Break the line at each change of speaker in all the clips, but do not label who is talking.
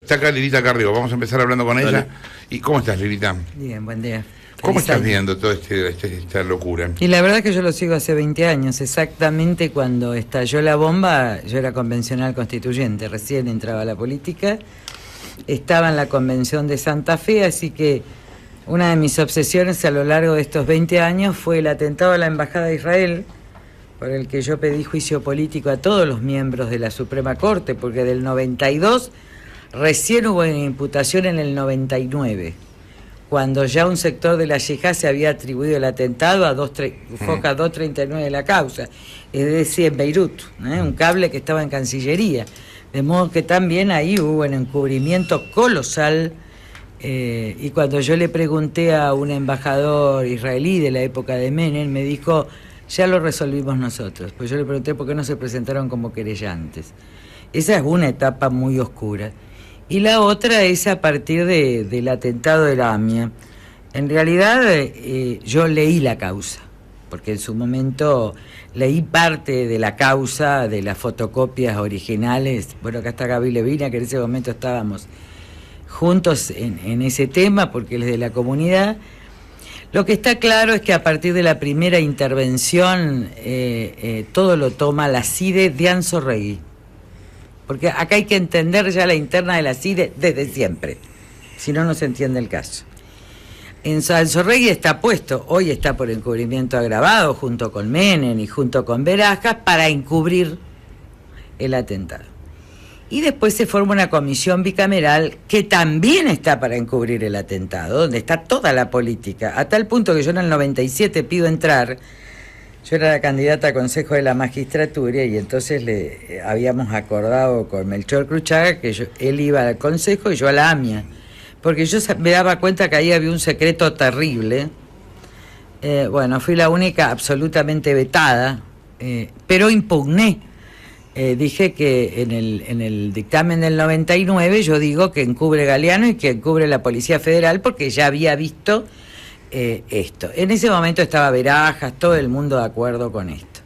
Está acá Lilita Carrió, vamos a empezar hablando con ella. ¿Y cómo estás, Lilita?
Bien, buen día.
¿Cómo
Feliz
estás
año.
viendo toda esta locura?
Y la verdad es que yo lo sigo hace 20 años, exactamente cuando estalló la bomba. Yo era convencional constituyente, recién entraba a la política, estaba en la convención de Santa Fe, así que una de mis obsesiones a lo largo de estos 20 años fue el atentado a la Embajada de Israel, por el que yo pedí juicio político a todos los miembros de la Suprema Corte, porque del 92 recién hubo una imputación en el 99, cuando ya un sector de la yihad se había atribuido el atentado a Foca 239 de la causa, es decir, en Beirut, un cable que estaba en Cancillería. De modo que también ahí hubo un encubrimiento colosal, y cuando yo le pregunté a un embajador israelí de la época de Menem, me dijo, ya lo resolvimos nosotros. Pues yo le pregunté por qué no se presentaron como querellantes. Esa es una etapa muy oscura. Y la otra es a partir del atentado de la AMIA. En realidad yo leí la causa, porque en su momento leí parte de la causa, de las fotocopias originales. Bueno, acá está Gaby Levina, que en ese momento estábamos juntos en ese tema, porque él es de la comunidad. Lo que está claro es que a partir de la primera intervención todo lo toma la CIDE de Anzoregui. Porque acá hay que entender ya la interna de la CIDE desde siempre, si no, no se entiende el caso. En Anzoregui está puesto, hoy está por encubrimiento agravado, junto con Menem y junto con Berajas, para encubrir el atentado. Y después se forma una comisión bicameral que también está para encubrir el atentado, donde está toda la política, a tal punto que yo en el 97 pido entrar. Yo era la candidata a Consejo de la Magistratura y entonces le habíamos acordado con Melchor Cruchaga que él iba al Consejo y yo a la AMIA, porque yo me daba cuenta que ahí había un secreto terrible. Bueno, fui la única absolutamente vetada, pero impugné. Dije que en el dictamen del 99 yo digo que encubre Galeano y que encubre la Policía Federal, porque ya había visto esto. En ese momento estaba Berajas, todo el mundo de acuerdo con esto.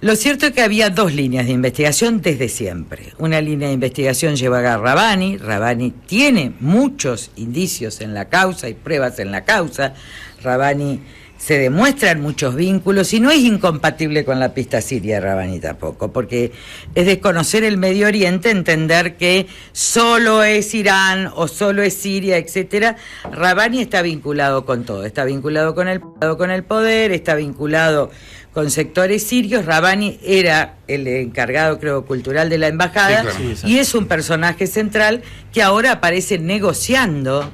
Lo cierto es que había dos líneas de investigación desde siempre. Una línea de investigación llevaba a Rabbani. Rabbani tiene muchos indicios en la causa y pruebas en la causa. Rabbani se demuestran muchos vínculos y no es incompatible con la pista siria Rabbani tampoco, porque es desconocer el Medio Oriente, entender que solo es Irán o solo es Siria, etcétera. Rabbani está vinculado con todo, está vinculado con el poder, está vinculado con sectores sirios. Rabbani era el encargado, creo, cultural de la embajada, sí, claro. Y es un personaje central que ahora aparece negociando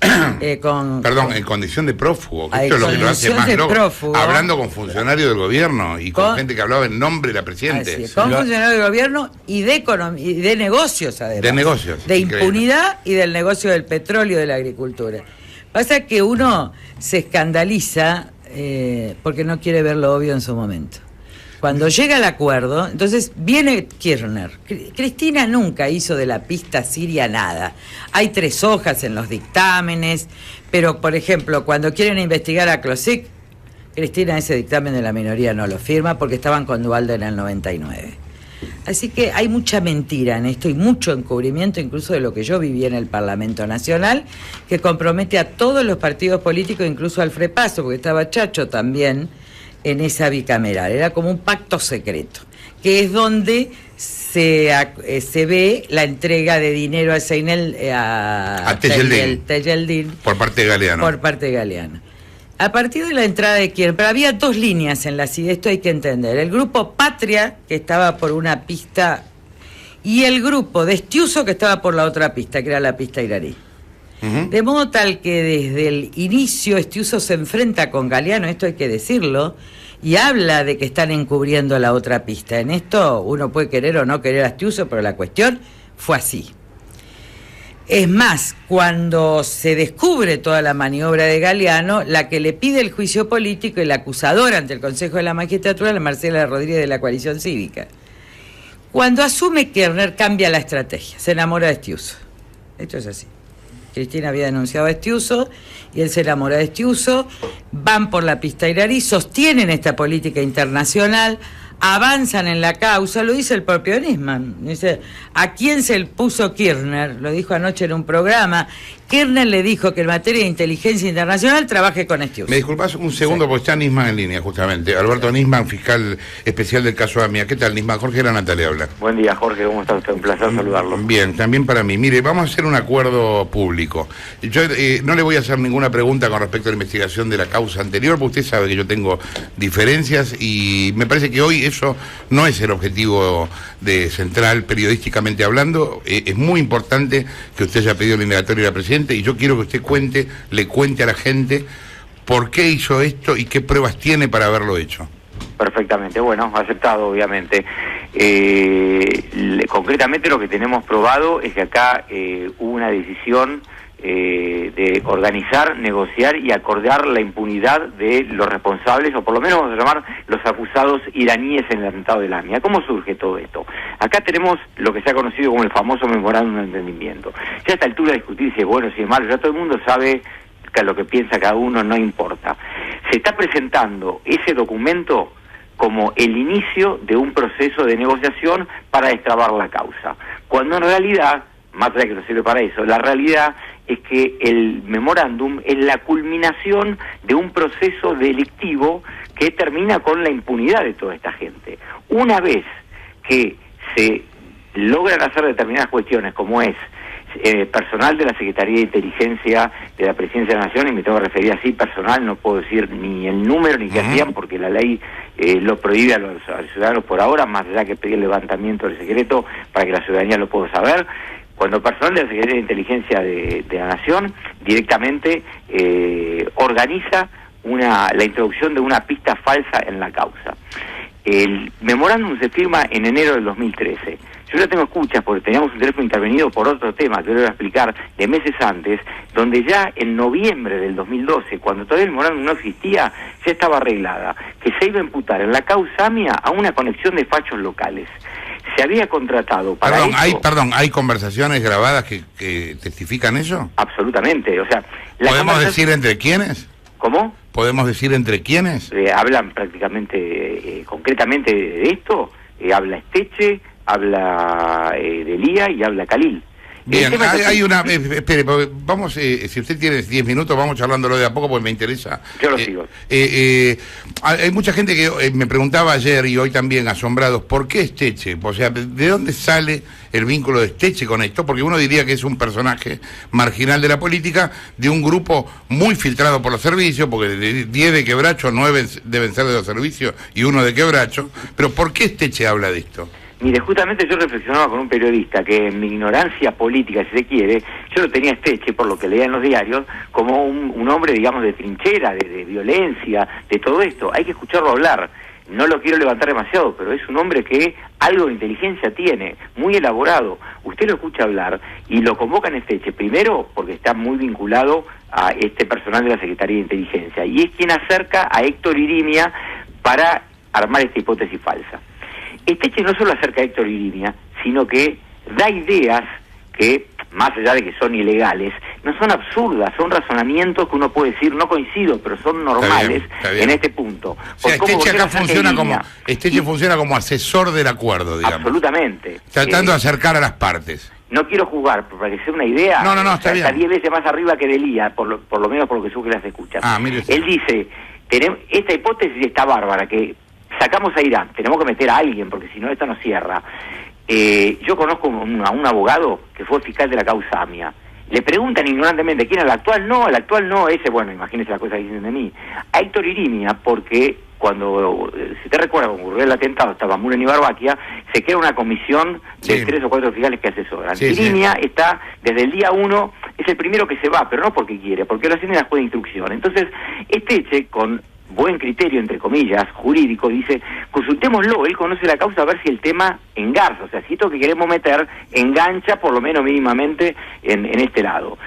en condición de prófugo, que esto es lo que lo hace más loco, hablando con funcionarios del gobierno y con gente que hablaba en nombre de la presidenta.
Con funcionarios del gobierno y de negocios, además.
De negocios.
De impunidad y del negocio del petróleo y de la agricultura. Pasa que uno se escandaliza porque no quiere ver lo obvio en su momento. Cuando llega el acuerdo, entonces viene Kirchner. Cristina nunca hizo de la pista siria nada. Hay 3 hojas en los dictámenes, pero, por ejemplo, cuando quieren investigar a Klosik, Cristina ese dictamen de la minoría no lo firma porque estaban con Dualde en el 99. Así que hay mucha mentira en esto y mucho encubrimiento, incluso de lo que yo viví en el Parlamento Nacional, que compromete a todos los partidos políticos, incluso al Frepaso, porque estaba Chacho también en esa bicameral. Era como un pacto secreto, que es donde se ve la entrega de dinero a Tejeldín
por parte de Galeano.
A partir de la entrada de Kirchner, pero había 2 líneas en la CIDE, esto hay que entender. El grupo Patria, que estaba por una pista, y el grupo de Estiuso, que estaba por la otra pista, que era la pista iraní. De modo tal que desde el inicio Estiuso se enfrenta con Galeano, esto hay que decirlo, y habla de que están encubriendo la otra pista. En esto uno puede querer o no querer a Estiuso, pero la cuestión fue así. Es más, cuando se descubre toda la maniobra de Galeano, la que le pide el juicio político y la acusadora ante el Consejo de la Magistratura, la Marcela Rodríguez de la Coalición Cívica. Cuando asume Kirchner, cambia la estrategia, se enamora de Estiuso. Esto es así. Cristina había denunciado a Estiuso y él se enamora de Estiuso, van por la pista iraní, sostienen esta política internacional, avanzan en la causa, lo dice el propio Nisman. Dice, ¿a quién se le puso Kirchner? Lo dijo anoche en un programa. Kirchner le dijo que en materia de inteligencia internacional trabaje con Estius.
Me disculpas un segundo, porque está Nisman en línea, justamente. Alberto Nisman, fiscal especial del caso AMIA. ¿Qué tal, Nisman? Jorge Granata le habla.
Buen día, Jorge. ¿Cómo está usted? Un placer saludarlo.
Bien, también para mí. Mire, vamos a hacer un acuerdo público. Yo no le voy a hacer ninguna pregunta con respecto a la investigación de la causa anterior, porque usted sabe que yo tengo diferencias y me parece que hoy eso no es el objetivo de central, periodísticamente hablando. Es muy importante que usted haya pedido la indagatoria de la Presidenta y yo quiero que usted le cuente a la gente por qué hizo esto y qué pruebas tiene para haberlo hecho.
Perfectamente, bueno, aceptado obviamente. Concretamente lo que tenemos probado es que acá hubo una decisión de organizar, negociar y acordar la impunidad de los responsables, o por lo menos vamos a llamar los acusados iraníes en el atentado del AMIA. ¿Cómo surge todo esto? Acá tenemos lo que se ha conocido como el famoso memorándum de entendimiento. Ya a esta altura discutir si es bueno o si es malo, ya todo el mundo sabe que lo que piensa cada uno no importa. Se está presentando ese documento como el inicio de un proceso de negociación para destrabar la causa, cuando en realidad, más allá que no sirve para eso, la realidad es que el memorándum es la culminación de un proceso delictivo que termina con la impunidad de toda esta gente. Una vez que se logran hacer determinadas cuestiones, como es personal de la Secretaría de Inteligencia de la Presidencia de la Nación, y me tengo que referir así, personal, no puedo decir ni el número ni qué hacían, porque la ley lo prohíbe a los ciudadanos por ahora, más allá que pedir el levantamiento del secreto para que la ciudadanía lo pueda saber. Cuando personal de la Secretaría de Inteligencia de la Nación directamente organiza la introducción de una pista falsa en la causa. El memorándum se firma en enero del 2013. Yo ya tengo escuchas porque teníamos un teléfono intervenido por otro tema que yo le voy a explicar de meses antes, donde ya en noviembre del 2012, cuando todavía el memorándum no existía, ya estaba arreglada, que se iba a imputar en la causa AMIA a una conexión de fachos locales. Se había contratado para
¿Hay conversaciones grabadas que testifican eso?
Absolutamente, o sea...
¿Podemos decir entre quiénes?
¿Cómo?
¿Podemos decir entre quiénes?
Hablan prácticamente, concretamente de esto, habla Esteche, habla Delía y habla Khalil.
Bien, hay una... espere, vamos, si usted tiene 10 minutos, vamos charlándolo de a poco porque me interesa.
Yo lo sigo.
Hay mucha gente que me preguntaba ayer y hoy también, asombrados, ¿por qué Esteche? O sea, ¿de dónde sale el vínculo de Esteche con esto? Porque uno diría que es un personaje marginal de la política, de un grupo muy filtrado por los servicios, porque de 10 de Quebracho, 9 deben ser de los servicios y 1 de Quebracho. Pero ¿por qué Esteche habla de esto?
Mire, justamente yo reflexionaba con un periodista que en mi ignorancia política, si se quiere, yo lo tenía Esteche, por lo que leía en los diarios, como un hombre, digamos, de trinchera, de violencia, de todo esto. Hay que escucharlo hablar. No lo quiero levantar demasiado, pero es un hombre que algo de inteligencia tiene, muy elaborado. Usted lo escucha hablar y lo convoca en Esteche, primero porque está muy vinculado a este personal de la Secretaría de Inteligencia, y es quien acerca a Héctor Irimia para armar esta hipótesis falsa. Esteche no solo acerca a Héctor Irimia, sino que da ideas que, más allá de que son ilegales, no son absurdas, son razonamientos que uno puede decir, no coincido, pero son normales está bien. En este punto.
O sea, Esteche acá funciona como asesor del acuerdo, digamos.
Absolutamente.
Tratando de acercar a las partes.
No quiero jugar, pero para que sea una idea,
no, está bien.
Está 10 veces más arriba que Delía, por lo menos por lo que surge las escuchas. Él dice, esta hipótesis está bárbara, que sacamos a Irán, tenemos que meter a alguien, porque si no esto no cierra. Yo conozco a un abogado que fue fiscal de la causa AMIA. Le preguntan ignorantemente, ¿quién es el actual? No, el actual no, ese, bueno, imagínese las cosas que dicen de mí. A Héctor Irimia, porque cuando, si te recuerdas, cuando ocurrió el atentado, estaba Muren y Barbaquia, se crea una comisión de 3 o 4 fiscales que asesoran. Irimia está, desde el día 1, es el primero que se va, pero no porque quiere, porque lo hacen en la juez de instrucción. Entonces, Esteche, con buen criterio, entre comillas, jurídico, dice, consultémoslo, él conoce la causa, a ver si el tema engarza, o sea, si esto que queremos meter engancha, por lo menos mínimamente, en este lado.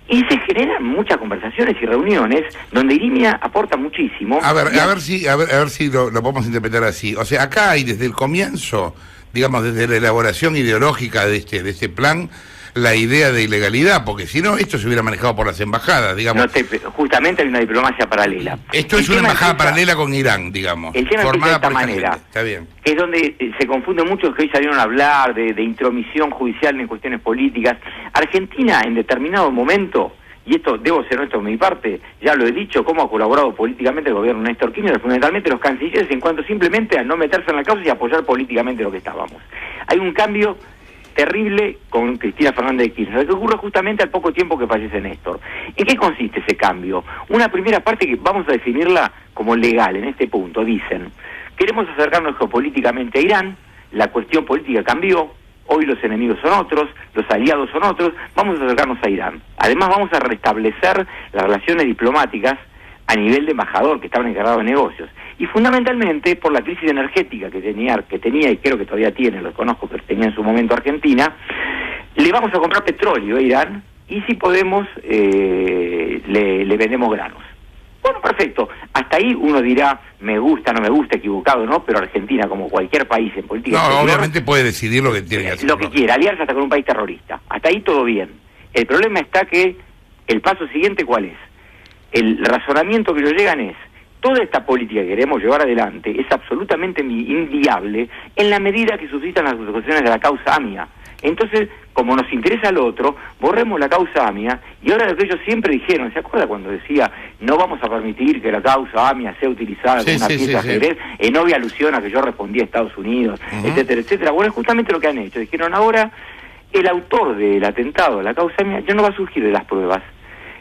Y se generan muchas conversaciones y reuniones donde Irimia aporta muchísimo.
A ver si lo podemos interpretar así. O sea, acá hay desde el comienzo, digamos, desde la elaboración ideológica de este plan, la idea de ilegalidad, porque si no, esto se hubiera manejado por las embajadas, digamos.
Justamente hay una diplomacia paralela.
Esto es una embajada paralela con Irán, digamos.
El tema empieza de esta manera.
Está bien.
Es donde se confunde mucho, que hoy salieron a hablar de intromisión judicial en cuestiones políticas. Argentina, en determinado momento, y esto debo ser honesto de mi parte, ya lo he dicho, cómo ha colaborado políticamente el gobierno de Néstor Kirchner, fundamentalmente los cancilleres, en cuanto simplemente a no meterse en la causa y apoyar políticamente lo que estábamos. Hay un cambio terrible con Cristina Fernández de Kirchner, que ocurre justamente al poco tiempo que fallece Néstor. ¿En qué consiste ese cambio? Una primera parte que vamos a definirla como legal en este punto. Dicen, queremos acercarnos geopolíticamente a Irán, la cuestión política cambió, hoy los enemigos son otros, los aliados son otros, vamos a acercarnos a Irán. Además vamos a restablecer las relaciones diplomáticas a nivel de embajador, que estaban encargados de negocios. Y fundamentalmente por la crisis energética que tenía y creo que todavía tiene, lo conozco, pero tenía en su momento Argentina, le vamos a comprar petróleo a Irán y si podemos le vendemos granos. Bueno, perfecto. Hasta ahí uno dirá, me gusta, no me gusta, equivocado, ¿no? Pero Argentina, como cualquier país en política exterior,
obviamente puede decidir lo que tiene que hacer.
Lo que quiera, aliarse hasta con un país terrorista. Hasta ahí todo bien. El problema está que el paso siguiente, ¿cuál es? El razonamiento que ellos llegan es, toda esta política que queremos llevar adelante es absolutamente inviable en la medida que suscitan las cuestiones de la causa AMIA. Entonces, como nos interesa lo otro, borremos la causa AMIA, y ahora lo que ellos siempre dijeron, ¿se acuerda cuando decía, no vamos a permitir que la causa AMIA sea utilizada como una pieza de ajedrez, en obvia alusión a que yo respondí a Estados Unidos, etcétera, etcétera? Bueno, es justamente lo que han hecho. Dijeron, ahora, el autor del atentado a la causa AMIA ya no va a surgir de las pruebas,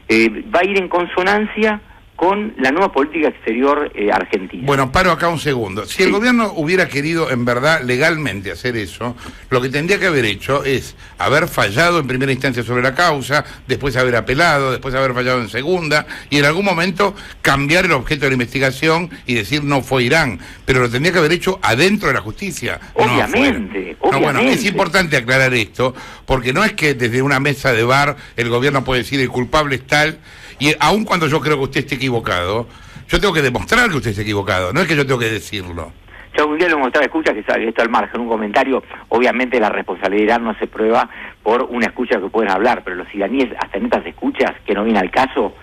va a ir en consonancia con la nueva política exterior argentina.
Bueno, paro acá un segundo. Si el gobierno hubiera querido en verdad legalmente hacer eso, lo que tendría que haber hecho es haber fallado en primera instancia sobre la causa, después haber apelado, después haber fallado en segunda, y en algún momento cambiar el objeto de la investigación y decir no fue Irán, pero lo tendría que haber hecho adentro de la justicia.
Obviamente,
no, bueno, es importante aclarar esto, porque no es que desde una mesa de bar el gobierno puede decir el culpable es tal, y aun cuando yo creo que usted esté equivocado, yo tengo que demostrar que usted esté equivocado, no es que yo tengo que decirlo.
Yo un día lo mostraba, escucha que sale esto al margen, un comentario, obviamente la responsabilidad no se prueba por una escucha que pueden hablar, pero los iraníes, hasta en estas escuchas, que no viene al caso,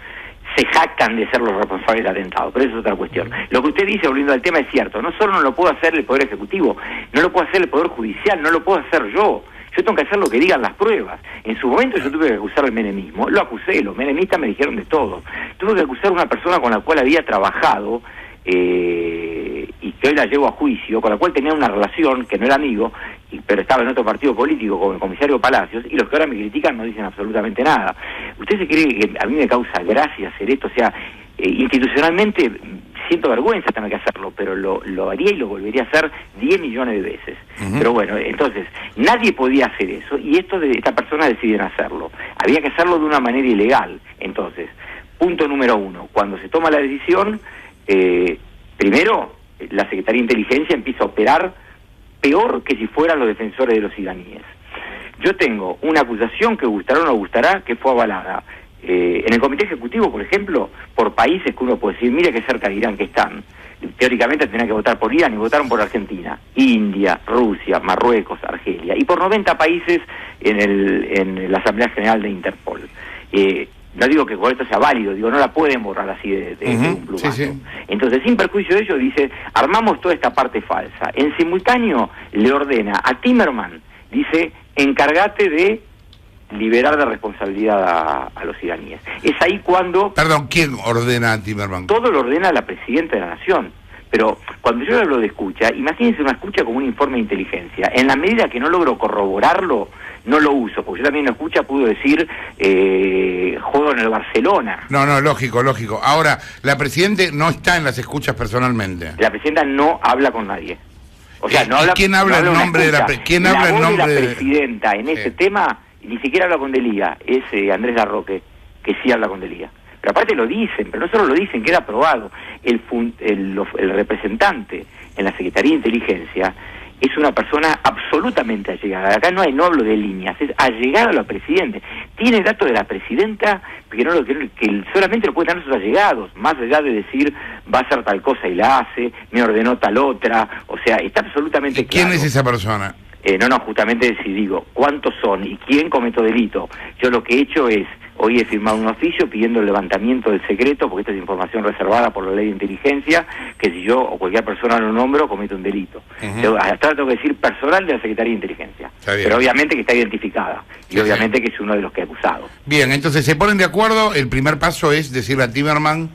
se jactan de ser los responsables del atentado, pero eso es otra cuestión. Lo que usted dice, volviendo al tema, es cierto, no solo no lo puedo hacer el Poder Ejecutivo, no lo puedo hacer el Poder Judicial, no lo puedo hacer yo tengo que hacer lo que digan las pruebas. En su momento yo tuve que acusar al menemismo, lo acusé, los menemistas me dijeron de todo. Tuve que acusar a una persona con la cual había trabajado y que hoy la llevo a juicio, con la cual tenía una relación, que no era amigo, pero estaba en otro partido político como el comisario Palacios, y los que ahora me critican no dicen absolutamente nada. ¿Usted se cree que a mí me causa gracia hacer esto? O sea, institucionalmente siento vergüenza tener que hacerlo, pero lo haría y lo volvería a hacer 10 millones de veces. Pero bueno, entonces, nadie podía hacer eso, y esta persona decidieron hacerlo. Había que hacerlo de una manera ilegal. Entonces, punto número 1, cuando se toma la decisión, primero, la Secretaría de Inteligencia empieza a operar peor que si fueran los defensores de los iraníes. Yo tengo una acusación que gustará o no gustará, que fue avalada en el Comité Ejecutivo, por ejemplo, por países que uno puede decir, mire qué cerca de Irán que están. Teóricamente tendrían que votar por Irán y votaron por Argentina, India, Rusia, Marruecos, Argelia, y por 90 países en la Asamblea General de Interpol. No digo que con esto sea válido, digo, no la pueden borrar así de un plumazo. Entonces, sin perjuicio de ello, dice, armamos toda esta parte falsa. En simultáneo, le ordena a Timerman, dice, encárgate de liberar de responsabilidad a los iraníes. Es ahí cuando...
Perdón, ¿quién ordena a Timerman?
Todo lo ordena la Presidenta de la Nación. Pero cuando yo hablo de escucha, imagínense una escucha como un informe de inteligencia. En la medida que no logro corroborarlo, no lo uso, porque yo también en la escucha puedo decir, juego en el Barcelona.
No, lógico. Ahora, la Presidenta no está en las escuchas personalmente.
La Presidenta no habla con nadie. O sea, no habla...
¿Quién habla en nombre de la
Presidenta en ese tema? Ni siquiera habla con Delía, es Andrés Larroque, que sí habla con Delía. Pero aparte lo dicen, pero no solo lo dicen, queda aprobado. El representante en la Secretaría de Inteligencia es una persona absolutamente allegada. Acá no hablo de líneas, es allegada a la Presidenta. Tiene datos de la Presidenta que solamente lo pueden tener sus allegados, más allá de decir va a hacer tal cosa y la hace, me ordenó tal otra. O sea, está absolutamente claro.
¿Quién es esa persona?
No, justamente si digo cuántos son y quién cometió delito. Yo lo que he hecho es, hoy he firmado un oficio pidiendo el levantamiento del secreto, porque esta es información reservada por la ley de inteligencia, que si yo o cualquier persona lo nombro, comete un delito. Hasta tengo que decir personal de la Secretaría de Inteligencia. Pero obviamente que está identificada, y obviamente que es uno de los que he acusado.
Bien, entonces se ponen de acuerdo, el primer paso es decirle a Timerman...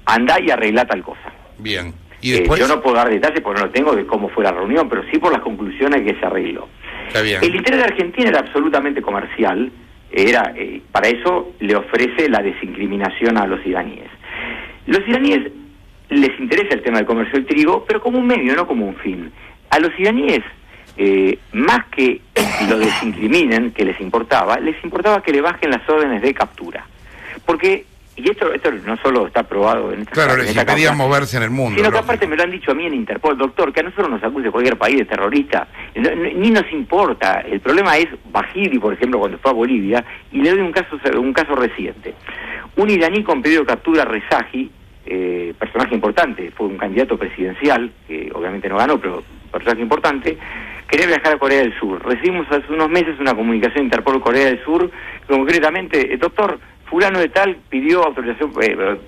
Andá y arreglá tal cosa.
Bien. ¿Y después?
Yo no puedo dar detalles porque no lo tengo de cómo fue la reunión, pero sí por las conclusiones que se arregló.
Está bien.
El interés de Argentina era absolutamente comercial, para eso le ofrece la desincriminación a los iraníes. Los iraníes les interesa el tema del comercio del trigo, pero como un medio, no como un fin. A los iraníes, más que lo desincriminen, que les importaba que le bajen las órdenes de captura. Porque... Y esto no solo está aprobado en esta...
Claro, les impedía moverse en el mundo.
Sino que aparte me lo han dicho a mí en Interpol, doctor, que a nosotros nos acuse cualquier país de terrorista. Ni nos importa. El problema es Bajiri, por ejemplo, cuando fue a Bolivia, y le doy un caso reciente. Un iraní con pedido de captura, Rezaji, personaje importante, fue un candidato presidencial, que obviamente no ganó, pero personaje importante, quería viajar a Corea del Sur. Recibimos hace unos meses una comunicación de Interpol Corea del Sur, concretamente, doctor, fulano de tal pidió autorización,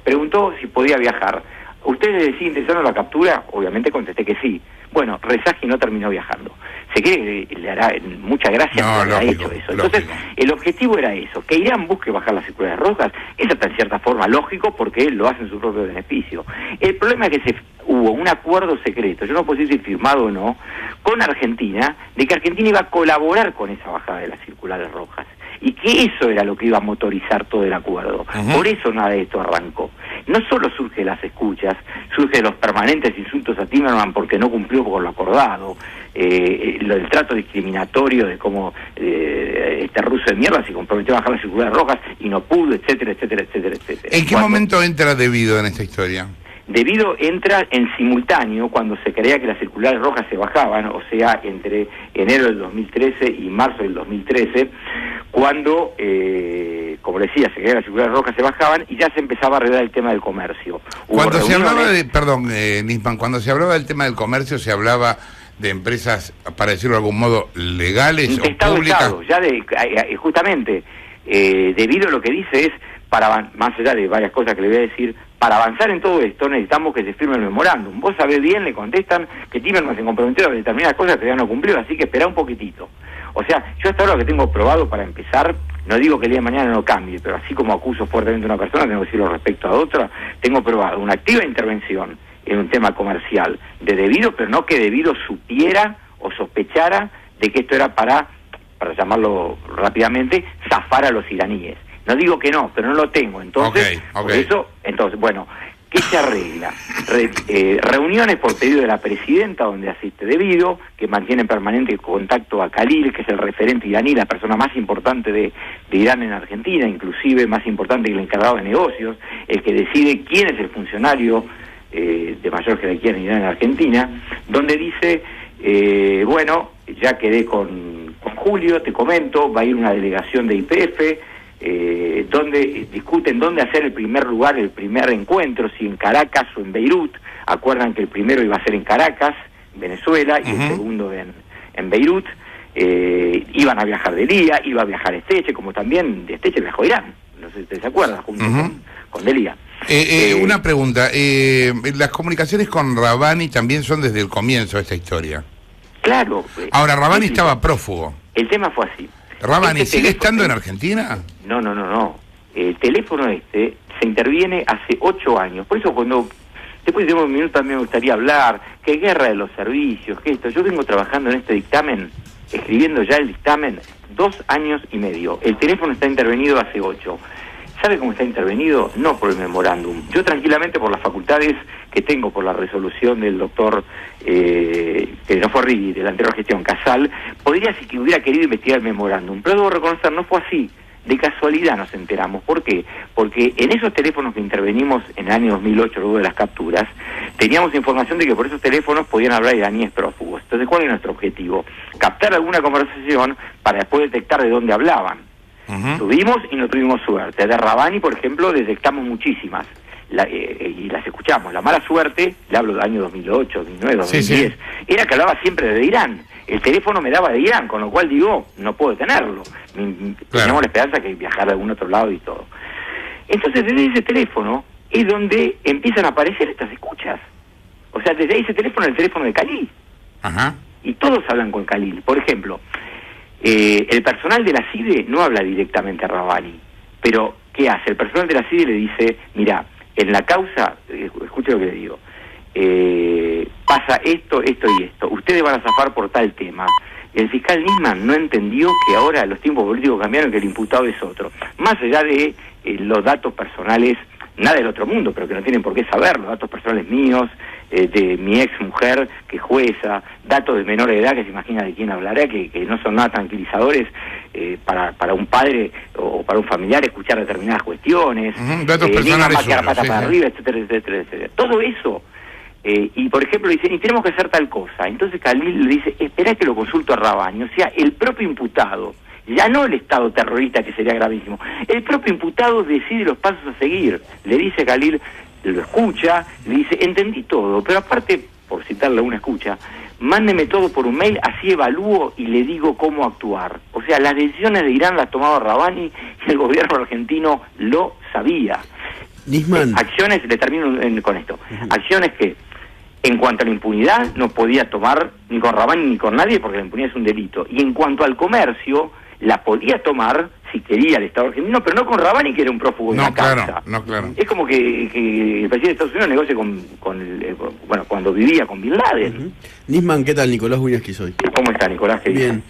preguntó si podía viajar. ¿Ustedes les sigue interesando la captura? Obviamente contesté que sí. Bueno, Rezaji no terminó viajando. Se cree que le hará mucha gracia que haya hecho eso. Entonces, el objetivo era eso, que Irán busque bajar las circulares rojas. Es hasta en cierta forma lógico porque lo hace en su propio beneficio. El problema es que hubo un acuerdo secreto, yo no puedo decir si firmado o no, con Argentina, de que Argentina iba a colaborar con esa bajada de las circulares rojas. Y que eso era lo que iba a motorizar todo el acuerdo. Por eso nada de esto arrancó. No solo surge de las escuchas, surge de los permanentes insultos a Timerman porque no cumplió con lo acordado, el trato discriminatorio de cómo este ruso de mierda se comprometió a bajar las circulares rojas y no pudo, etcétera, etcétera, etcétera, etcétera.
¿En qué momento entra Debido en esta historia?
Debido entra en simultáneo cuando se creía que las circulares rojas se bajaban, o sea, entre enero del 2013 y marzo del 2013, cuando, como decía, se creía que las circulares rojas se bajaban y ya se empezaba a arreglar el tema del comercio.
Cuando se hablaba Nisman, cuando se hablaba del tema del comercio, se hablaba de empresas, para decirlo de algún modo, legales o públicas.
Justamente, Debido lo que dice es, más allá de varias cosas que le voy a decir, para avanzar en todo esto necesitamos que se firme el memorándum. Vos sabés bien, le contestan que Timerman se comprometió a determinadas cosas que ya no cumplió, así que espera un poquitito. O sea, yo hasta ahora lo que tengo probado para empezar, no digo que el día de mañana no cambie, pero así como acuso fuertemente a una persona, tengo que decirlo respecto a otra, tengo probado una activa intervención en un tema comercial de Debido, pero no que Debido supiera o sospechara de que esto era para llamarlo rápidamente, zafar a los iraníes. No digo que no, pero no lo tengo. Entonces, por eso, bueno, ¿qué se arregla? Reuniones por pedido de la presidenta, donde asiste Debido, que mantiene permanente contacto a Khalil, que es el referente iraní, la persona más importante de Irán en Argentina, inclusive más importante que el encargado de negocios, el que decide quién es el funcionario de mayor jerarquía en Irán en Argentina, donde dice, bueno, ya quedé con Julio, te comento, va a ir una delegación de YPF, donde discuten dónde hacer el primer encuentro, si en Caracas o en Beirut. Acuerdan que el primero iba a ser en Caracas, Venezuela, y el segundo en Beirut. Iban a viajar Delia, iba a viajar Esteche, como también Esteche viajó a Irán, no sé si ustedes se acuerdan, junto con Delia.
Una pregunta, las comunicaciones con Rabani también son desde el comienzo de esta historia.
Claro.
Ahora, Rabani estaba prófugo.
El tema fue así.
¿Rabani sigue estando en Argentina?
No. El teléfono se interviene hace 8 años. Por eso después de un minuto también me gustaría hablar, que guerra de los servicios, que esto. Yo vengo trabajando en este dictamen, escribiendo ya el dictamen, 2 años y medio. El teléfono está intervenido hace 8. ¿Sabe cómo está intervenido? No por el memorándum. Yo tranquilamente por las facultades que tengo, por la resolución del doctor, que no fue Rigui, de la anterior gestión, Casal, podría, si que hubiera querido investigar el memorándum. Pero debo reconocer, no fue así. De casualidad nos enteramos. ¿Por qué? Porque en esos teléfonos que intervenimos en el año 2008, luego de las capturas, teníamos información de que por esos teléfonos podían hablar iraníes prófugos. Entonces, ¿cuál es nuestro objetivo? Captar alguna conversación para después detectar de dónde hablaban. Tuvimos y no tuvimos suerte. De Rabani, por ejemplo, detectamos muchísimas. y las escuchamos. La mala suerte, le hablo del año 2008, 2009, 2010,
sí.
era que hablaba siempre desde Irán. El teléfono me daba de Irán, con lo cual digo, no puedo tenerlo. Teníamos la esperanza que viajar a algún otro lado y todo. Entonces, desde ese teléfono es donde empiezan a aparecer estas escuchas. O sea, desde ese teléfono, el teléfono de Khalil.
Ajá.
Y todos hablan con Khalil. Por ejemplo, el personal de la CIDE no habla directamente a Rabani, pero ¿qué hace? El personal de la CIDE le dice, mira, en la causa, escuche lo que le digo, pasa esto, esto y esto, ustedes van a zafar por tal tema. El fiscal Nisman no entendió que ahora los tiempos políticos cambiaron, que el imputado es otro. Más allá de los datos personales, nada del otro mundo, pero que no tienen por qué saber, los datos personales míos, de mi ex mujer, que es jueza, datos de menor edad, que se imagina de quién hablará, que no son nada tranquilizadores para un padre o para un familiar escuchar determinadas cuestiones,
datos personales
más que la pata para arriba, etcétera, etcétera, etcétera. Todo eso, y por ejemplo dicen, y tenemos que hacer tal cosa. Entonces Khalil le dice, espera que lo consulto a Rabani, o sea, el propio imputado, ya no el Estado terrorista, que sería gravísimo, el propio imputado decide los pasos a seguir. Le dice a Khalil, lo escucha, le dice, entendí todo, pero aparte, por citarle una escucha, mándeme todo por un mail, así evalúo y le digo cómo actuar. O sea, las decisiones de Irán las tomaba Rabani y el gobierno argentino lo sabía.
Nisman.
Acciones, le termino con esto, acciones que en cuanto a la impunidad no podía tomar ni con Rabani ni con nadie, porque la impunidad es un delito, y en cuanto al comercio la podía tomar si quería el Estado argentino, pero no con Rabani, que era un prófugo de la causa.
Claro.
Es como que el presidente de Estados Unidos negocie bueno, cuando vivía con Bin Laden.
Nisman, ¿qué tal? Nicolás Wiñaski soy.
¿Cómo está, Nicolás? ¿Qué
Bien.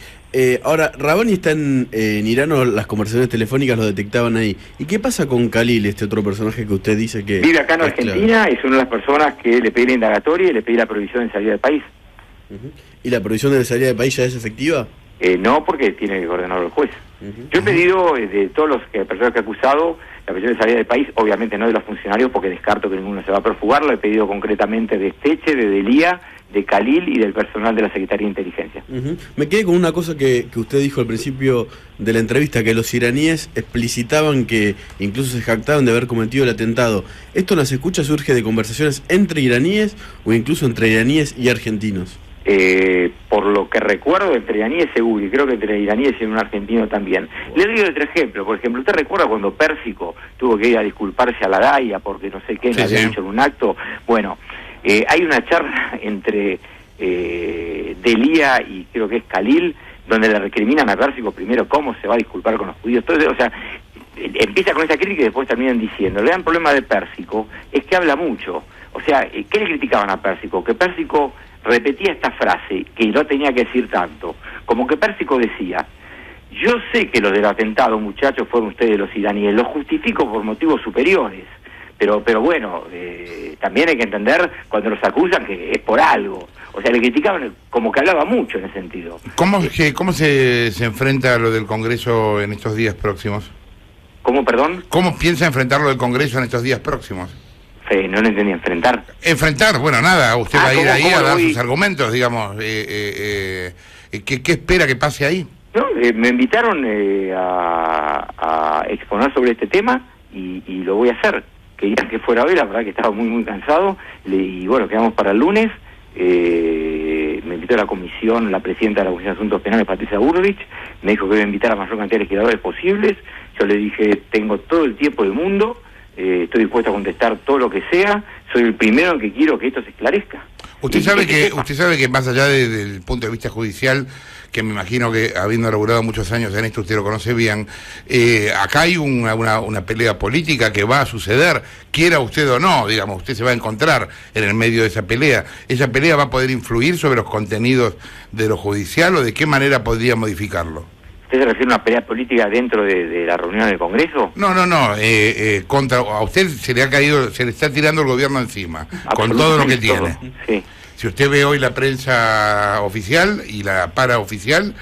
Ahora, Rabani está en Irán, o las conversaciones telefónicas lo detectaban ahí. ¿Y qué pasa con Khalil, este otro personaje que usted dice que...
Vive acá en Argentina, es una de las personas que le pedí la indagatoria y le pedí la prohibición de salida del país.
¿Y la prohibición de salida del país ya es efectiva?
No, porque tiene que ordenarlo el juez. Yo he pedido de todos los personas que he acusado la prohibición de salida del país, obviamente no de los funcionarios, porque descarto que ninguno se va a perfugar. Lo he pedido concretamente de Esteche, de Delía, de Khalil y del personal de la Secretaría de Inteligencia.
Me quedé con una cosa que usted dijo al principio de la entrevista, que los iraníes explicitaban que incluso se jactaban de haber cometido el atentado. ¿Esto en las escuchas surge de conversaciones entre iraníes o incluso entre iraníes y argentinos?
Por lo que recuerdo, entre iraníes seguro, y creo que entre iraníes y un argentino también. Le doy otro ejemplo. Por ejemplo, ¿usted recuerda cuando Pérsico tuvo que ir a disculparse a la DAIA porque no sé qué le había dicho en un acto? Bueno, hay una charla entre Delía y creo que es Khalil, donde le recriminan a Pérsico primero cómo se va a disculpar con los judíos. Entonces, o sea, empieza con esa crítica y después terminan diciendo, el gran problema de Pérsico es que habla mucho. O sea, ¿qué le criticaban a Pérsico? Que Pérsico repetía esta frase, que no tenía que decir tanto, como que Pérsico decía, yo sé que los del atentado, muchachos, fueron ustedes los iraníes, los justifico por motivos superiores, pero bueno, también hay que entender cuando los acusan que es por algo. O sea, le criticaban como que hablaba mucho en ese sentido.
¿Cómo se enfrenta a lo del Congreso en estos días próximos?
¿Cómo, perdón?
¿Cómo piensa enfrentar lo del Congreso en estos días próximos?
No lo entendí, enfrentar.
Enfrentar, bueno, nada, usted va a ir ahí a dar sus argumentos, digamos. ¿Qué espera que pase ahí?
No, me invitaron a exponer sobre este tema y lo voy a hacer. Querían que fuera hoy, la verdad que estaba muy cansado, y bueno, quedamos para el lunes. Me invitó a la comisión, la presidenta de la Comisión de Asuntos Penales, Patricia Burrich, me dijo que iba a invitar a la mayor cantidad de legisladores posibles. Yo le dije, tengo todo el tiempo del mundo, estoy dispuesto a contestar todo lo que sea, soy el primero en que quiero que esto se esclarezca.
Usted sabe que más allá del punto de vista judicial, que me imagino que habiendo laburado muchos años en esto, usted lo conoce bien, acá hay una pelea política que va a suceder, quiera usted o no, digamos, usted se va a encontrar en el medio de esa pelea. ¿Esa pelea va a poder influir sobre los contenidos de lo judicial o de qué manera podría modificarlo?
¿Usted se refiere a una pelea política dentro de la reunión del Congreso?
No, a usted se le está tirando el gobierno encima, con todo lo que tiene.
Sí.
Si usted ve hoy la prensa oficial y la paraoficial,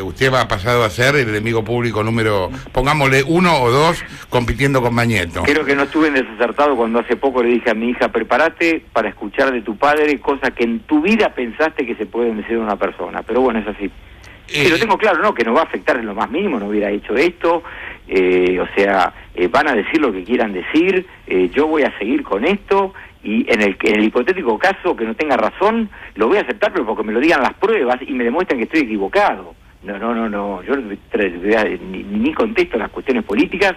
usted va pasado a ser el enemigo público número, pongámosle 1 o 2, compitiendo con Mañeto.
Creo que no estuve en desacertado cuando hace poco le dije a mi hija, prepárate para escuchar de tu padre cosas que en tu vida pensaste que se pueden decir de una persona. Pero bueno, es así. Sí, lo tengo claro, ¿no? Que no va a afectar en lo más mínimo, no hubiera hecho esto. Van a decir lo que quieran decir, yo voy a seguir con esto, y en el hipotético caso que no tenga razón, lo voy a aceptar, pero porque me lo digan las pruebas y me demuestran que estoy equivocado. No, yo ni contesto las cuestiones políticas.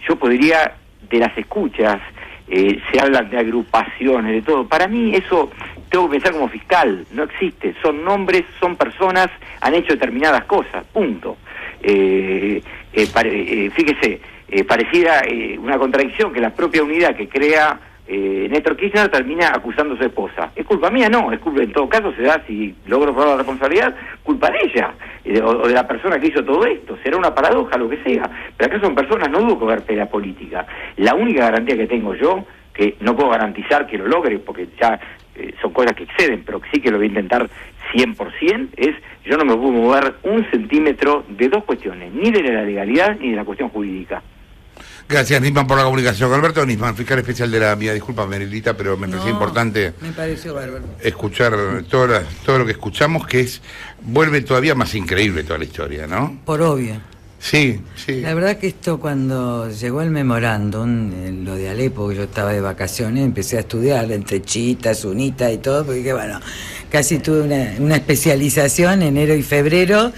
Yo podría, de las escuchas, se hablan de agrupaciones, de todo. Para mí eso tengo que pensar como fiscal, no existe. Son nombres, son personas, han hecho determinadas cosas, punto. Fíjese, pareciera una contradicción que la propia unidad que crea Néstor Kirchner termina acusando a su esposa. ¿Es culpa mía? No, es culpa, en todo caso se da, si logro probar la responsabilidad, culpa de ella, o de la persona que hizo todo esto. Será una paradoja, lo que sea, pero acá son personas, no dudo que ver pelea política. La única garantía que tengo yo, que no puedo garantizar que lo logre, porque ya son cosas que exceden, pero que sí que lo voy a intentar 100%, es yo no me puedo mover un centímetro de dos cuestiones, ni de la legalidad ni de la cuestión jurídica.
Gracias, Nisman, por la comunicación. Alberto Nisman, fiscal especial de la MIA. Disculpa, Merilita, pero me pareció importante
me pareció bárbaro
escuchar todo lo que escuchamos, que vuelve todavía más increíble toda la historia, ¿no?
por obvio.
Sí.
La verdad que esto, cuando llegó el memorándum, lo de Alepo, que yo estaba de vacaciones, empecé a estudiar entre chiitas, sunitas y todo, porque bueno, casi tuve una especialización en enero y febrero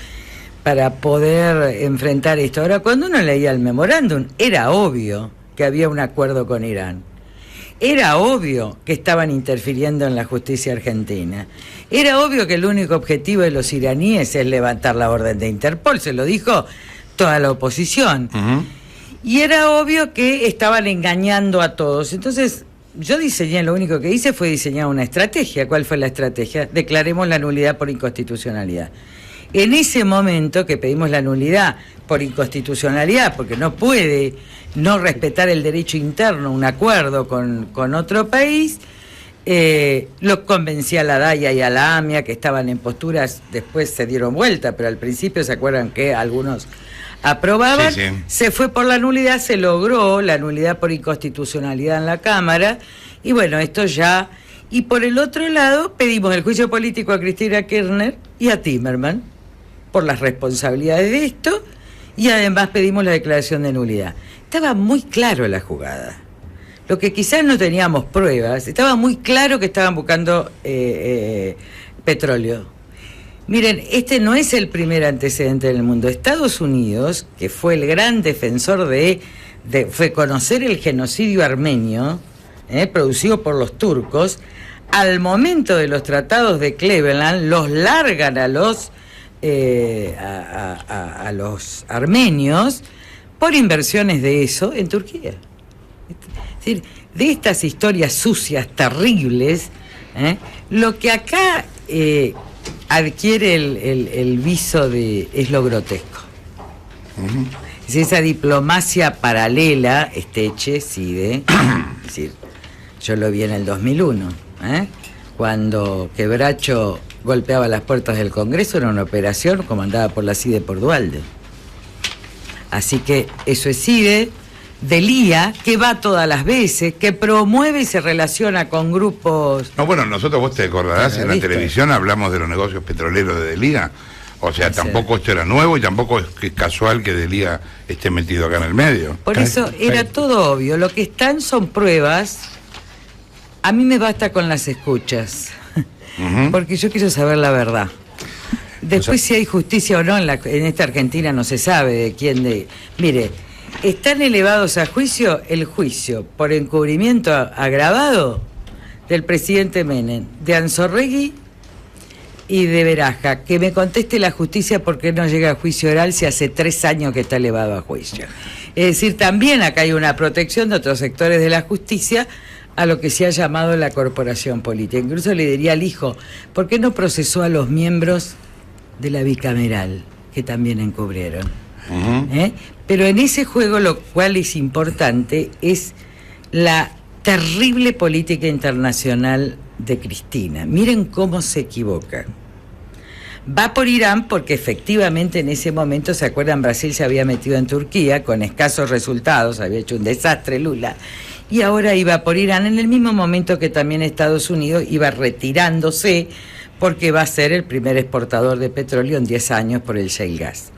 para poder enfrentar esto. Ahora, cuando uno leía el memorándum, era obvio que había un acuerdo con Irán. Era obvio que estaban interfiriendo en la justicia argentina. Era obvio que el único objetivo de los iraníes es levantar la orden de Interpol, se lo dijo toda la oposición. Uh-huh. Y era obvio que estaban engañando a todos. Entonces, yo lo único que hice fue diseñar una estrategia. ¿Cuál fue la estrategia? Declaremos la nulidad por inconstitucionalidad. En ese momento que pedimos la nulidad por inconstitucionalidad, porque no puede no respetar el derecho interno, un acuerdo con otro país, lo convencí a la DAIA y a la AMIA, que estaban en posturas, después se dieron vuelta, pero al principio se acuerdan que algunos aprobaban, sí. Se fue por la nulidad, se logró la nulidad por inconstitucionalidad en la Cámara, y bueno, esto ya... Y por el otro lado, pedimos el juicio político a Cristina Kirchner y a Timerman por las responsabilidades de esto, y además pedimos la declaración de nulidad. Estaba muy claro la jugada. Lo que quizás no teníamos pruebas, estaba muy claro que estaban buscando petróleo. Miren, este no es el primer antecedente del mundo. Estados Unidos, que fue el gran defensor fue conocer el genocidio armenio, producido por los turcos, al momento de los tratados de Cleveland, los largan a los armenios por inversiones de eso en Turquía. Es decir, de estas historias sucias, terribles, lo que acá adquiere el viso es lo grotesco. Es esa diplomacia paralela, CIDE, es decir, yo lo vi en el 2001, cuando Quebracho golpeaba las puertas del Congreso, era una operación comandada por la CIDE por Duhalde. Así que eso es CIDE, Delía, que va todas las veces, que promueve y se relaciona con grupos...
No, bueno, vos te acordarás, en la televisión hablamos de los negocios petroleros de Delía. O sea, tampoco esto era nuevo y tampoco es casual que Delía esté metido acá en el medio.
Por eso era todo obvio. Lo que están son pruebas. A mí me basta con las escuchas. Uh-huh. Porque yo quiero saber la verdad. Después, si hay justicia o no en esta Argentina, no se sabe de quién. Mire, están elevados a juicio el juicio por encubrimiento agravado del presidente Menem, de Anzorregui y de Beraja. Que me conteste la justicia por qué no llega a juicio oral si hace 3 años que está elevado a juicio. Es decir, también acá hay una protección de otros sectores de la justicia a lo que se ha llamado la corporación política. Incluso le diría al hijo, ¿por qué no procesó a los miembros de la bicameral, que también encubrieron? Uh-huh. Pero en ese juego, lo cual es importante, es la terrible política internacional de Cristina. Miren cómo se equivoca. Va por Irán porque efectivamente en ese momento, ¿se acuerdan? Brasil se había metido en Turquía con escasos resultados, había hecho un desastre Lula, y ahora iba por Irán en el mismo momento que también Estados Unidos iba retirándose porque va a ser el primer exportador de petróleo en 10 años por el shale gas.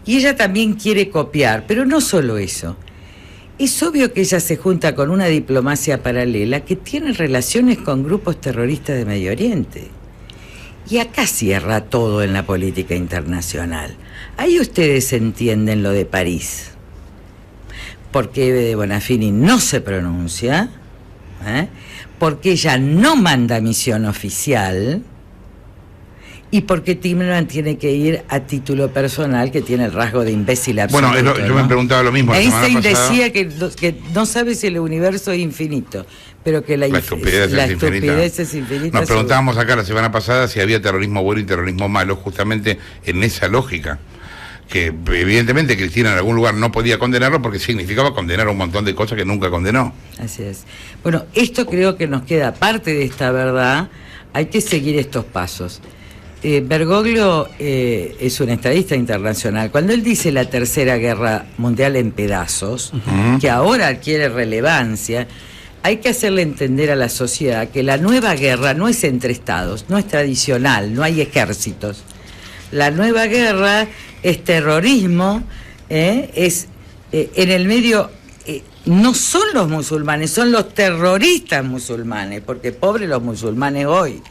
Y ella también quiere copiar, pero no solo eso. Es obvio que ella se junta con una diplomacia paralela que tiene relaciones con grupos terroristas de Medio Oriente. Y acá cierra todo en la política internacional. Ahí ustedes entienden lo de París. Porque Eve de Bonafini no se pronuncia, porque ella no manda misión oficial, y porque Timmermans tiene que ir a título personal, que tiene el rasgo de imbécil absoluto.
Bueno, yo me preguntaba lo mismo.
Einstein decía que no sabe si el universo es infinito, pero que la estupidez es infinita.
Nos preguntábamos acá la semana pasada si había terrorismo bueno y terrorismo malo, justamente en esa lógica. Que evidentemente Cristina en algún lugar no podía condenarlo porque significaba condenar un montón de cosas que nunca condenó.
Así es. Bueno, esto creo que nos queda parte de esta verdad. Hay que seguir estos pasos. Bergoglio es un estadista internacional. Cuando él dice la tercera guerra mundial en pedazos, que ahora adquiere relevancia, hay que hacerle entender a la sociedad que la nueva guerra no es entre estados, no es tradicional, no hay ejércitos. La nueva guerra es terrorismo, es en el medio, no son los musulmanes, son los terroristas musulmanes, porque pobres los musulmanes hoy.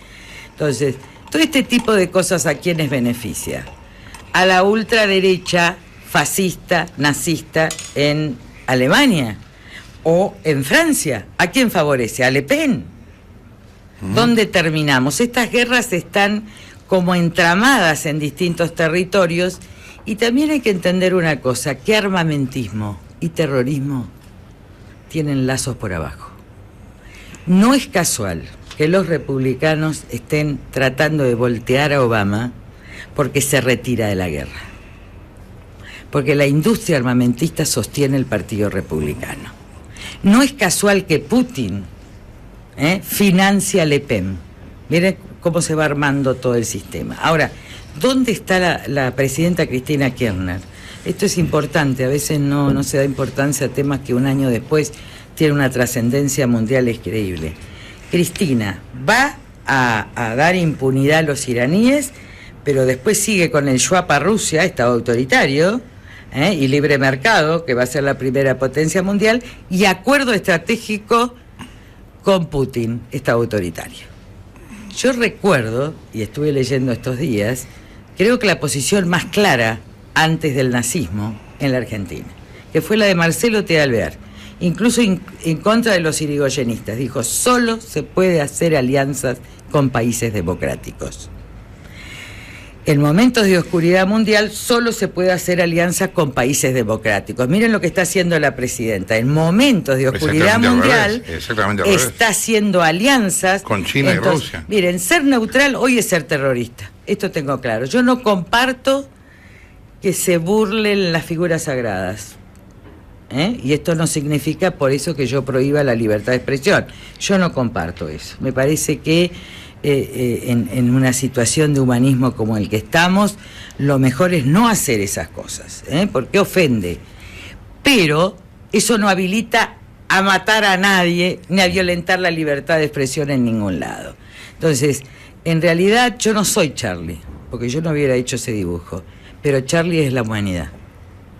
Entonces, todo este tipo de cosas, ¿a quiénes beneficia? A la ultraderecha fascista, nazista en Alemania o en Francia. ¿A quién favorece? A Le Pen. ¿Dónde terminamos? Estas guerras están como entramadas en distintos territorios, y también hay que entender una cosa, que armamentismo y terrorismo tienen lazos por abajo. No es casual que los republicanos estén tratando de voltear a Obama porque se retira de la guerra. Porque la industria armamentista sostiene el Partido Republicano. No es casual que Putin financia a Le Pen. Miren cómo se va armando todo el sistema. Ahora, ¿dónde está la presidenta Cristina Kirchner? Esto es importante, a veces no se da importancia a temas que un año después tienen una trascendencia mundial increíble. Cristina va a dar impunidad a los iraníes, pero después sigue con el Schwab a Rusia, Estado autoritario, y libre mercado, que va a ser la primera potencia mundial, y acuerdo estratégico con Putin, Estado autoritario. Yo recuerdo, y estuve leyendo estos días, creo que la posición más clara antes del nazismo en la Argentina, que fue la de Marcelo T. Alvear, incluso en contra de los irigoyenistas. Dijo, solo se puede hacer alianzas con países democráticos. En momentos de oscuridad mundial solo se puede hacer alianzas con países democráticos. Miren lo que está haciendo la presidenta. En momentos de oscuridad mundial está haciendo alianzas
con China y Rusia.
Miren, ser neutral hoy es ser terrorista. Esto tengo claro. Yo no comparto que se burlen las figuras sagradas. Y esto no significa por eso que yo prohíba la libertad de expresión. Yo no comparto eso. Me parece que en una situación de humanismo como el que estamos, lo mejor es no hacer esas cosas, porque ofende. Pero eso no habilita a matar a nadie ni a violentar la libertad de expresión en ningún lado. Entonces, en realidad yo no soy Charlie, porque yo no hubiera hecho ese dibujo, pero Charlie es la humanidad.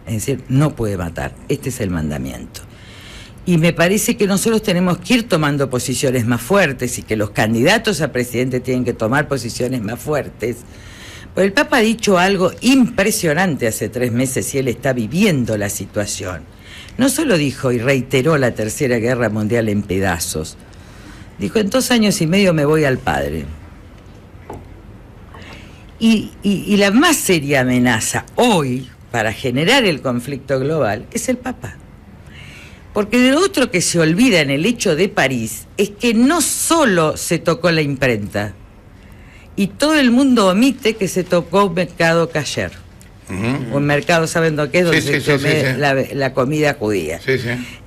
Es decir, no puede matar. Este es el mandamiento. Y me parece que nosotros tenemos que ir tomando posiciones más fuertes y que los candidatos a presidente tienen que tomar posiciones más fuertes. Pues el Papa ha dicho algo impresionante hace 3 meses y él está viviendo la situación. No solo dijo y reiteró la Tercera Guerra Mundial en pedazos. Dijo, en 2 años y medio me voy al Padre. Y la más seria amenaza hoy para generar el conflicto global es el Papa. Porque de lo otro que se olvida en el hecho de París es que no solo se tocó la imprenta, y todo el mundo omite que se tocó un mercado kasher. Un mercado, ¿saben lo que es? Donde se come la comida judía.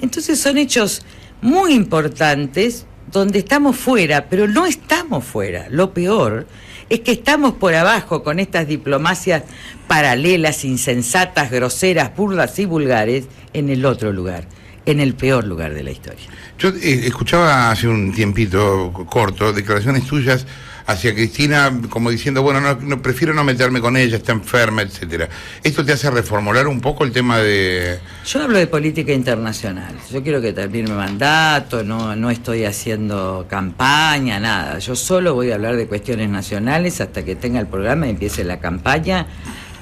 Entonces son hechos muy importantes donde estamos fuera, pero no estamos fuera. Lo peor es que estamos por abajo con estas diplomacias paralelas, insensatas, groseras, burdas y vulgares en el otro lugar, en el peor lugar de la historia.
Yo escuchaba hace un tiempito corto declaraciones tuyas hacia Cristina, como diciendo, bueno, no prefiero no meterme con ella, está enferma, etcétera. ¿Esto te hace reformular un poco el tema de...?
Yo hablo de política internacional. Yo quiero que termine mi mandato, no estoy haciendo campaña, nada. Yo solo voy a hablar de cuestiones nacionales hasta que tenga el programa y empiece la campaña,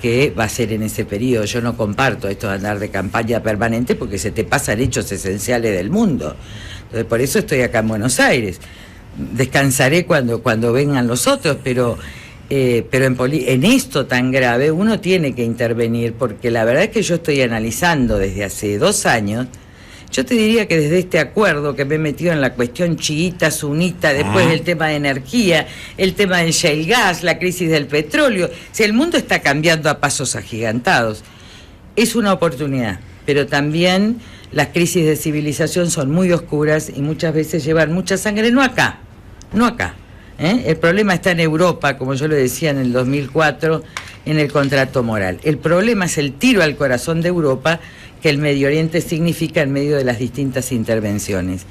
que va a ser en ese periodo. Yo no comparto esto de andar de campaña permanente porque se te pasan hechos esenciales del mundo. Entonces, por eso estoy acá en Buenos Aires. Descansaré cuando vengan los otros, pero en esto tan grave uno tiene que intervenir, porque la verdad es que yo estoy analizando desde hace 2 años. Yo te diría que desde este acuerdo que me he metido en la cuestión chiita, sunita, después el tema de energía, el tema del shale gas, la crisis del petróleo, si el mundo está cambiando a pasos agigantados, es una oportunidad, pero también las crisis de civilización son muy oscuras y muchas veces llevan mucha sangre, no acá. El problema está en Europa, como yo lo decía en el 2004, en el contrato moral. El problema es el tiro al corazón de Europa que el Medio Oriente significa en medio de las distintas intervenciones.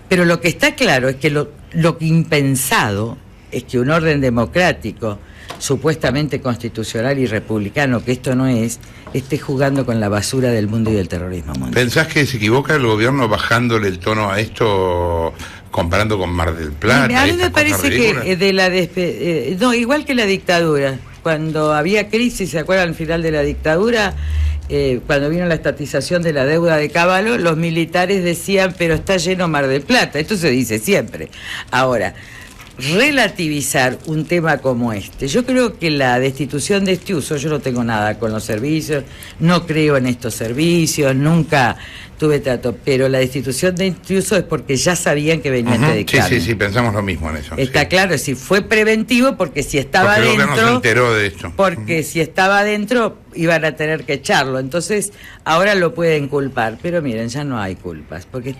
Pero lo que está claro es que lo impensado es que un orden democrático, supuestamente constitucional y republicano, que esto no es, esté jugando con la basura del mundo y del terrorismo mundial.
¿Pensás que se equivoca el gobierno bajándole el tono a esto, comparando con Mar del Plata?
A mí me parece que igual que la dictadura, cuando había crisis, ¿se acuerdan al final de la dictadura? Cuando vino la estatización de la deuda de Cavallo, los militares decían, pero está lleno Mar del Plata. Esto se dice siempre. Ahora, relativizar un tema como este, yo creo que la destitución de Estiuso, yo no tengo nada con los servicios, no creo en estos servicios, nunca tuve trato, pero la destitución de Estiuso es porque ya sabían que venía este dictamen.
Sí, pensamos lo mismo en eso.
Está claro, si fue preventivo, porque si estaba
porque
dentro...
el gobierno se enteró de esto.
Porque si estaba adentro iban a tener que echarlo, entonces ahora lo pueden culpar, pero miren, ya no hay culpas, porque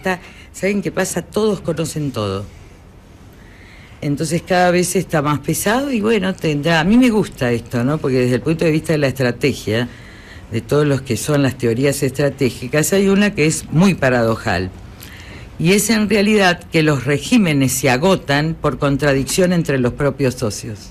¿saben qué pasa? Todos conocen todo. Entonces cada vez está más pesado y bueno, a mí me gusta esto, ¿no? Porque desde el punto de vista de la estrategia, de todos los que son las teorías estratégicas, hay una que es muy paradojal. Y es en realidad que los regímenes se agotan por contradicción entre los propios socios.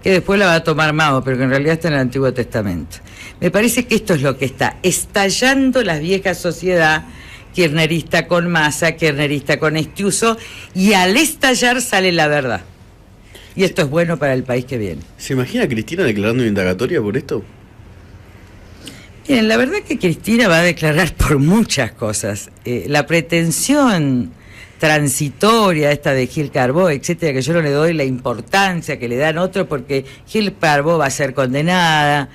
Que después la va a tomar Mao, pero que en realidad está en el Antiguo Testamento. Me parece que esto es lo que está estallando la vieja sociedad kirchnerista con Massa, kirchnerista con Estiuso, y al estallar sale la verdad. Y esto es bueno para el país que viene.
¿Se imagina a Cristina declarando una indagatoria por esto?
Miren, la verdad que Cristina va a declarar por muchas cosas. La pretensión transitoria esta de Gil Carbó, etcétera, que yo no le doy la importancia que le dan otros, porque Gil Carbó va a ser condenada,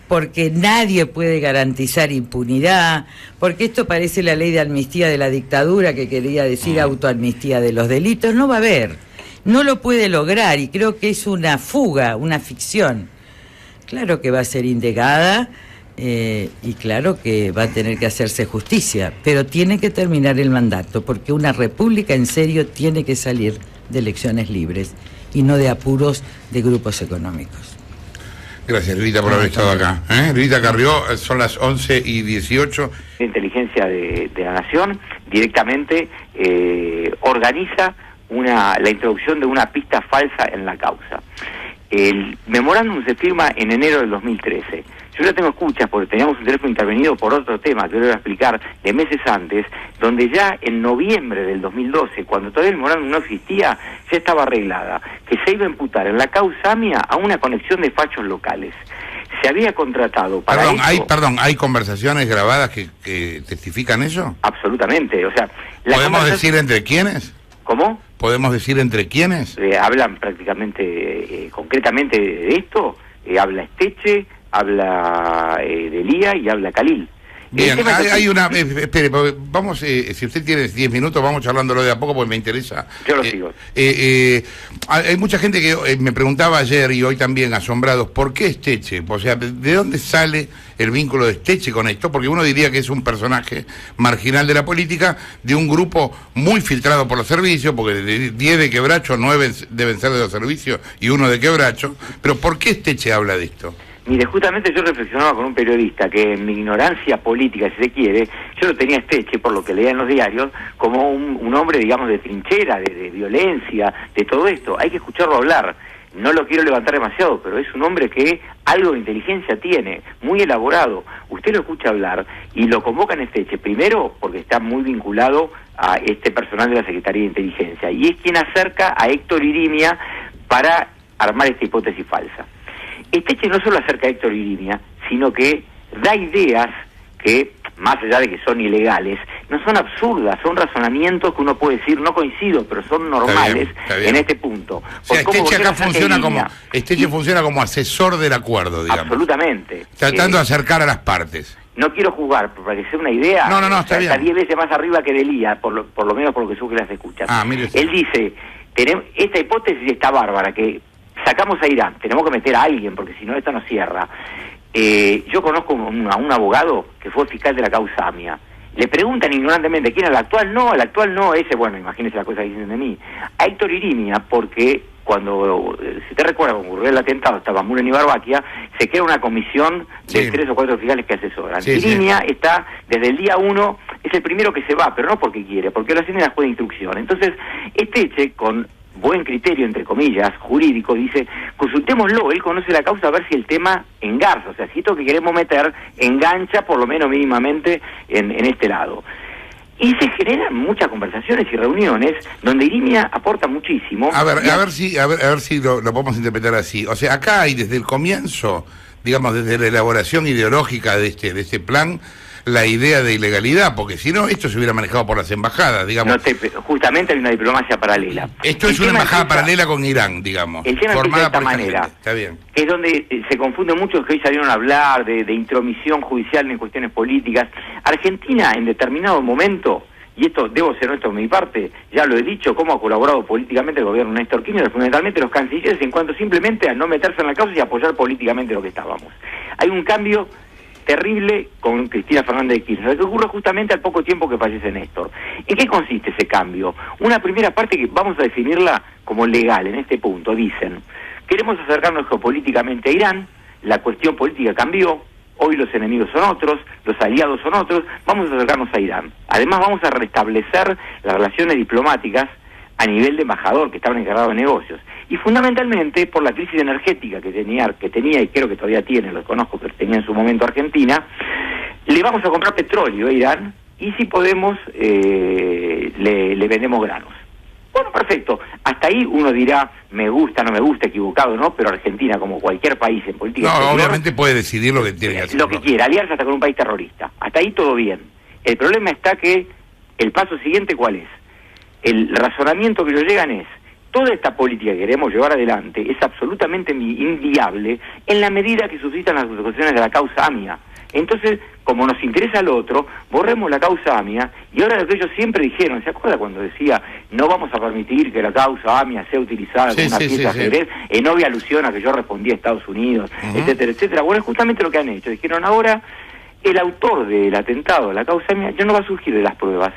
porque nadie puede garantizar impunidad, porque esto parece la ley de amnistía de la dictadura, que quería decir autoamnistía de los delitos. No va a haber, no lo puede lograr, y creo que es una fuga, una ficción. Claro que va a ser indagada, y claro que va a tener que hacerse justicia, pero tiene que terminar el mandato, porque una república en serio tiene que salir de elecciones libres y no de apuros de grupos económicos.
Gracias, Lilita, por haber estado acá. Lilita Carrió, son las 11:18.
La inteligencia de la Nación directamente organiza la introducción de una pista falsa en la causa. El memorándum se firma en enero del 2013. Yo ya tengo escuchas porque teníamos un teléfono intervenido por otro tema que yo voy a explicar de meses antes, donde ya en noviembre del 2012, cuando todavía el memorándum no existía, ya estaba arreglada, que se iba a imputar en la causa AMIA a una conexión de fachos locales. Se había contratado para
¿hay conversaciones grabadas que testifican eso?
Absolutamente, o sea...
¿Podemos decir entre quiénes?
¿Cómo?
¿Podemos decir entre quiénes?
Hablan prácticamente, concretamente de esto, habla Esteche, habla de Lía y habla Khalil.
Bien, hay una... espere, vamos, si usted tiene 10 minutos, vamos charlándolo de a poco porque me interesa.
Yo lo sigo.
Hay mucha gente que me preguntaba ayer y hoy también, asombrados, ¿por qué Esteche? O sea, ¿de dónde sale el vínculo de Esteche con esto? Porque uno diría que es un personaje marginal de la política, de un grupo muy filtrado por los servicios, porque 10 de Quebracho, 9 deben ser de los servicios y 1 de Quebracho. Pero ¿por qué Esteche habla de esto?
Mire, justamente yo reflexionaba con un periodista que en mi ignorancia política, si se quiere, yo lo tenía Esteche, por lo que leía en los diarios, como un hombre, digamos, de trinchera, de violencia, de todo esto. Hay que escucharlo hablar. No lo quiero levantar demasiado, pero es un hombre que algo de inteligencia tiene, muy elaborado. Usted lo escucha hablar y lo convoca en Esteche, primero porque está muy vinculado a este personal de la Secretaría de Inteligencia, y es quien acerca a Héctor Irimia para armar esta hipótesis falsa. Esteche no solo acerca a Héctor Irimia, sino que da ideas que, más allá de que son ilegales, no son absurdas, son razonamientos que uno puede decir, no coincido, pero son normales
está bien.
en este punto.
O sea, Esteche acá funciona como asesor del acuerdo, digamos.
Absolutamente.
Tratando de acercar a las partes.
No quiero jugar, pero para que sea una idea,
No, está bien.
Está 10 veces más arriba que Delía, por lo menos por lo que surge las escuchas.
Mire.
Él dice, esta hipótesis está bárbara, que sacamos a Irán, tenemos que meter a alguien, porque si no esto no cierra. Yo conozco a un abogado que fue fiscal de la causa AMIA. Le preguntan ignorantemente, ¿quién es el actual? No, el actual no, ese, bueno, imagínese la cosa que dicen de mí. A Héctor Irimia, porque cuando, si te recuerdas, cuando ocurrió el atentado, estaba Muren y Barbaquia, se crea una comisión de 3 o 4 fiscales que asesoran. Irimia está, desde el día 1, es el primero que se va, pero no porque quiere, porque lo hacen en la juez de instrucción. Entonces, Esteche, con buen criterio, entre comillas, jurídico, dice, consultémoslo, él conoce la causa, a ver si el tema engarza, o sea, si esto que queremos meter engancha, por lo menos mínimamente, en este lado. Y se generan muchas conversaciones y reuniones donde Irimia aporta muchísimo.
A ver si lo podemos interpretar así. O sea, acá hay desde el comienzo, digamos, desde la elaboración ideológica de este plan, la idea de ilegalidad, porque si no, esto se hubiera manejado por las embajadas, digamos.
Justamente hay una diplomacia paralela.
Esto es una embajada paralela con Irán, digamos.
El tema empieza de esta manera.
Está bien.
Es donde se confunde mucho, que hoy salieron a hablar de intromisión judicial en cuestiones políticas. Argentina, en determinado momento, y esto debo ser honesto de mi parte, ya lo he dicho, cómo ha colaborado políticamente el gobierno de Néstor Kirchner, fundamentalmente los cancilleres, en cuanto simplemente a no meterse en la causa y apoyar políticamente lo que estábamos. Hay un cambio terrible con Cristina Fernández de Kirchner, que ocurre justamente al poco tiempo que fallece Néstor. ¿En qué consiste ese cambio? Una primera parte que vamos a definirla como legal en este punto. Dicen, queremos acercarnos geopolíticamente a Irán, la cuestión política cambió, hoy los enemigos son otros, los aliados son otros, vamos a acercarnos a Irán. Además vamos a restablecer las relaciones diplomáticas a nivel de embajador, que estaban encargados de negocios. Y fundamentalmente por la crisis energética que tenía y creo que todavía tiene, lo conozco, pero tenía en su momento Argentina, le vamos a comprar petróleo a Irán y si podemos le vendemos granos. Bueno, perfecto. Hasta ahí uno dirá, me gusta, no me gusta, equivocado, ¿no? Pero Argentina, como cualquier país en política exterior,
obviamente puede decidir lo que tiene que hacer.
Lo que quiera, aliarse hasta con un país terrorista. Hasta ahí todo bien. El problema está que el paso siguiente, ¿cuál es? El razonamiento que nos llegan es, toda esta política que queremos llevar adelante es absolutamente inviable en la medida que suscitan las acusaciones de la causa AMIA. Entonces, como nos interesa lo otro, borremos la causa AMIA, y ahora lo que ellos siempre dijeron, ¿se acuerda cuando decía, no vamos a permitir que la causa AMIA sea utilizada como una pieza de ajedrez, en obvia alusión a que yo respondí a Estados Unidos, etcétera, etcétera? Bueno, es justamente lo que han hecho. Dijeron, ahora, el autor del atentado, la causa AMIA, ya no va a surgir de las pruebas.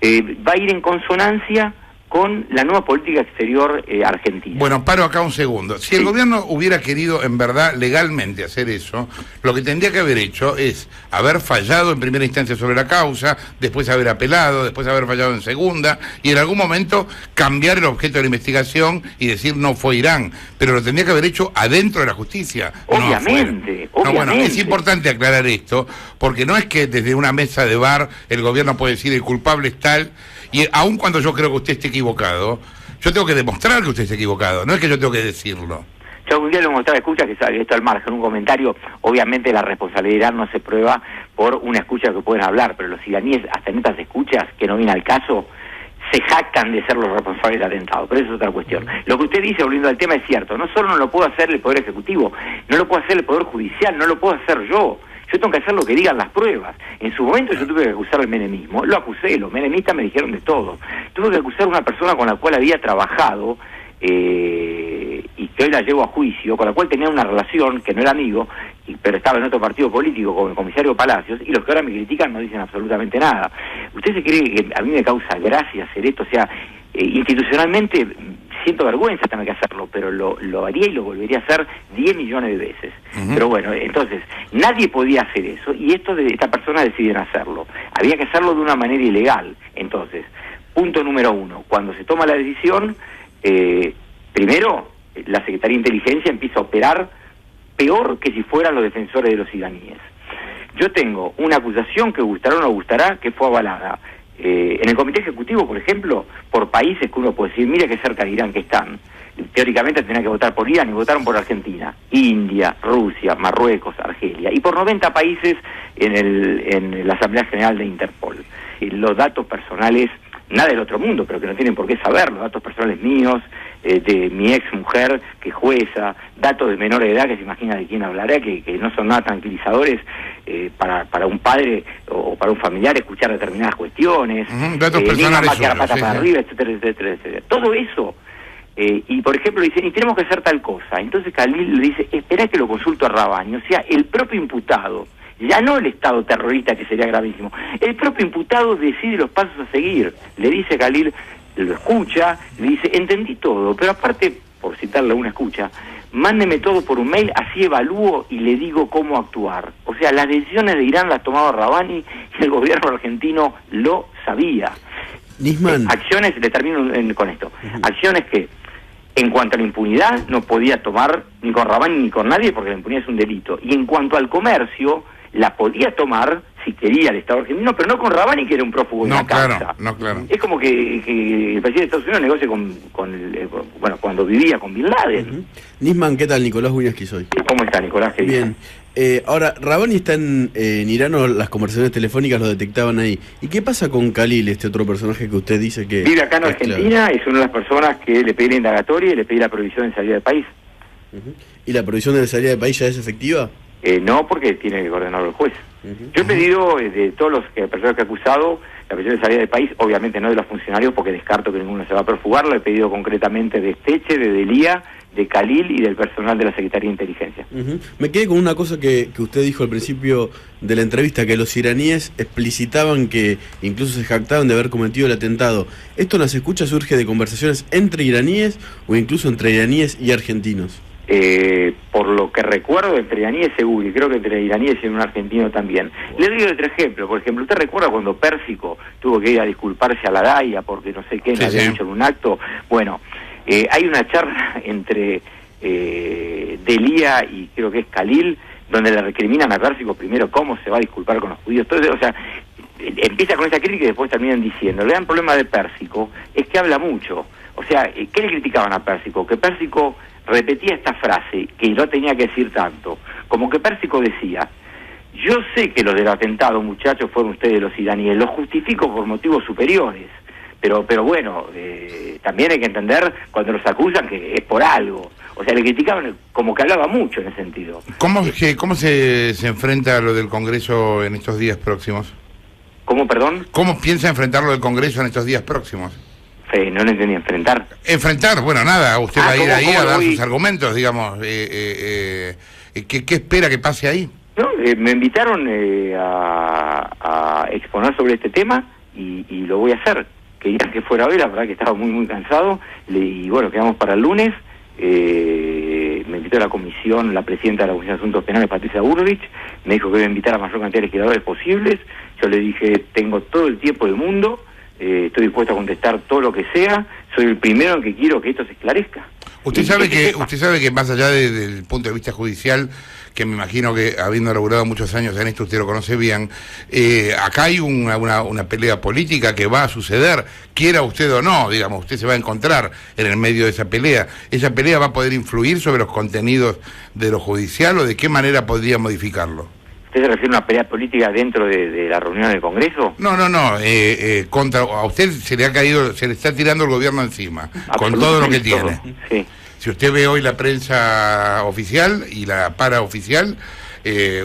Va a ir en consonancia con la nueva política exterior argentina.
Bueno, paro acá un segundo. Si el gobierno hubiera querido en verdad legalmente hacer eso, lo que tendría que haber hecho es haber fallado en primera instancia sobre la causa, después haber apelado, después haber fallado en segunda, y en algún momento cambiar el objeto de la investigación y decir no fue Irán, pero lo tendría que haber hecho adentro de la justicia.
Obviamente,
obviamente. Bueno, es importante aclarar esto, porque no es que desde una mesa de bar el gobierno puede decir el culpable es tal, y aun cuando yo creo que usted esté equivocado, yo tengo que demostrar que usted esté equivocado, no es que yo tengo que decirlo.
Yo un día lo mostraba, escucha, que sale esto al margen, un comentario, obviamente la responsabilidad no se prueba por una escucha que pueden hablar, pero los iraníes, hasta en estas escuchas, que no viene al caso, se jactan de ser los responsables del atentado, pero eso es otra cuestión. Lo que usted dice, volviendo al tema, es cierto, no solo no lo puedo hacer el Poder Ejecutivo, no lo puedo hacer el Poder Judicial, no lo puedo hacer yo tengo que hacer lo que digan las pruebas. En su momento yo tuve que acusar al menemismo, lo acusé, los menemistas me dijeron de todo. Tuve que acusar a una persona con la cual había trabajado y que hoy la llevo a juicio, con la cual tenía una relación que no era amigo, pero estaba en otro partido político como el comisario Palacios, y los que ahora me critican no dicen absolutamente nada. ¿Usted se cree que a mí me causa gracia hacer esto? O sea, institucionalmente, siento vergüenza tener que hacerlo, pero lo haría y lo volvería a hacer 10 millones de veces. Pero bueno, entonces, nadie podía hacer eso, y esta persona deciden hacerlo. Había que hacerlo de una manera ilegal. Entonces, punto número 1, cuando se toma la decisión, primero, la Secretaría de Inteligencia empieza a operar peor que si fueran los defensores de los iraníes. Yo tengo una acusación que gustará o no gustará, que fue avalada en el Comité Ejecutivo, por ejemplo, por países que uno puede decir, mira qué cerca de Irán que están. Teóricamente tenían que votar por Irán y votaron por Argentina, India, Rusia, Marruecos, Argelia, y por 90 países en la Asamblea General de Interpol. Los datos personales, nada del otro mundo, pero que no tienen por qué saber, los datos personales míos, de mi ex mujer, que es jueza, datos de menor de edad, que se imagina de quién hablará, que no son nada tranquilizadores para un padre o para un familiar escuchar determinadas cuestiones,
datos personales
más que la pata para arriba, etcétera, etcétera, etcétera. Todo eso, y por ejemplo dicen, y tenemos que hacer tal cosa, entonces Khalil le dice, espera que lo consulto a Rabani, o sea, el propio imputado, ya no el Estado terrorista, que sería gravísimo, el propio imputado decide los pasos a seguir. Le dice Khalil, lo escucha, le dice, entendí todo, pero aparte, por citarle una escucha, mándeme todo por un mail, así evalúo y le digo cómo actuar. O sea, las decisiones de Irán las tomaba Rabani y el gobierno argentino lo sabía.
Nisman.
Acciones, le termino con esto, acciones que, en cuanto a la impunidad, no podía tomar ni con Rabani ni con nadie, porque la impunidad es un delito. Y en cuanto al comercio, la podía tomar si quería el Estado argentino, pero no con Rabani, que era un prófugo de la causa.
Claro.
Es como que el presidente de Estados Unidos negocia bueno, cuando vivía con Bin Laden.
Nisman, ¿qué tal? Nicolás Wiñaski soy.
¿Cómo está, Nicolás? ¿Qué
Bien. Ahora, Rabani está en Irán, o las conversaciones telefónicas lo detectaban ahí. ¿Y qué pasa con Khalil, este otro personaje que usted dice que...
Vive acá en Argentina, es una de las personas que le pedí la indagatoria y le pedí la prohibición de salida del país.
¿Y la prohibición de salida del país ya es efectiva?
No, porque tiene que ordenarlo el juez. Yo he pedido de todos los personas que he acusado la prohibición de salida del país, obviamente no de los funcionarios, porque descarto que ninguno se va a perfugar. Lo he pedido concretamente de Esteche, de Delía, de Khalil y del personal de la Secretaría de Inteligencia.
Me quedé con una cosa que usted dijo al principio de la entrevista, que los iraníes explicitaban que incluso se jactaban de haber cometido el atentado. ¿Esto en las escuchas surge de conversaciones entre iraníes o incluso entre iraníes y argentinos?
Por lo que recuerdo, entre iraníes seguro, y creo que entre iraníes y un argentino también. Le doy otro ejemplo. Por ejemplo, ¿usted recuerda cuando Pérsico tuvo que ir a disculparse a la DAIA porque no sé qué le había dicho en un acto? Bueno, hay una charla entre Delía y creo que es Khalil, donde le recriminan a Pérsico primero cómo se va a disculpar con los judíos. Entonces, o sea, empieza con esa crítica y después terminan diciendo, el gran problema de Pérsico es que habla mucho. O sea, ¿qué le criticaban a Pérsico? Que Pérsico repetía esta frase, que no tenía que decir tanto, como que Pérsico decía, yo sé que los del atentado, muchachos, fueron ustedes los iraníes, los justifico por motivos superiores, pero bueno, también hay que entender cuando los acusan que es por algo. O sea, le criticaban como que hablaba mucho en ese sentido.
¿Cómo se enfrenta lo del Congreso en estos días próximos?
¿Cómo, perdón?
¿Cómo piensa enfrentarlo del Congreso en estos días próximos?
No lo entendí, enfrentar.
Enfrentar, bueno, nada, usted va a ir ahí a dar
sus
argumentos, digamos. ¿Qué espera que pase ahí?
No, me invitaron a exponer sobre este tema y lo voy a hacer. Quería que fuera hoy, la verdad que estaba muy cansado, y bueno, quedamos para el lunes. Me invitó a la comisión, la presidenta de la Comisión de Asuntos Penales, Patricia Burrich, me dijo que iba a invitar a mayor cantidad de legisladores posibles. Yo le dije, tengo todo el tiempo del mundo, estoy dispuesto a contestar todo lo que sea, soy el primero en que quiero que esto se esclarezca.
Usted sabe que más allá del punto de vista judicial, que me imagino que habiendo laburado muchos años en esto, usted lo conoce bien, acá hay una pelea política que va a suceder, quiera usted o no, digamos, usted se va a encontrar en el medio de esa pelea. ¿Esa pelea va a poder influir sobre los contenidos de lo judicial o de qué manera podría modificarlo?
¿Usted se refiere a una pelea política dentro de la reunión del Congreso?
No, a usted se le está tirando el gobierno encima, con todo lo que tiene.
Sí.
Si usted ve hoy la prensa oficial y la paraoficial,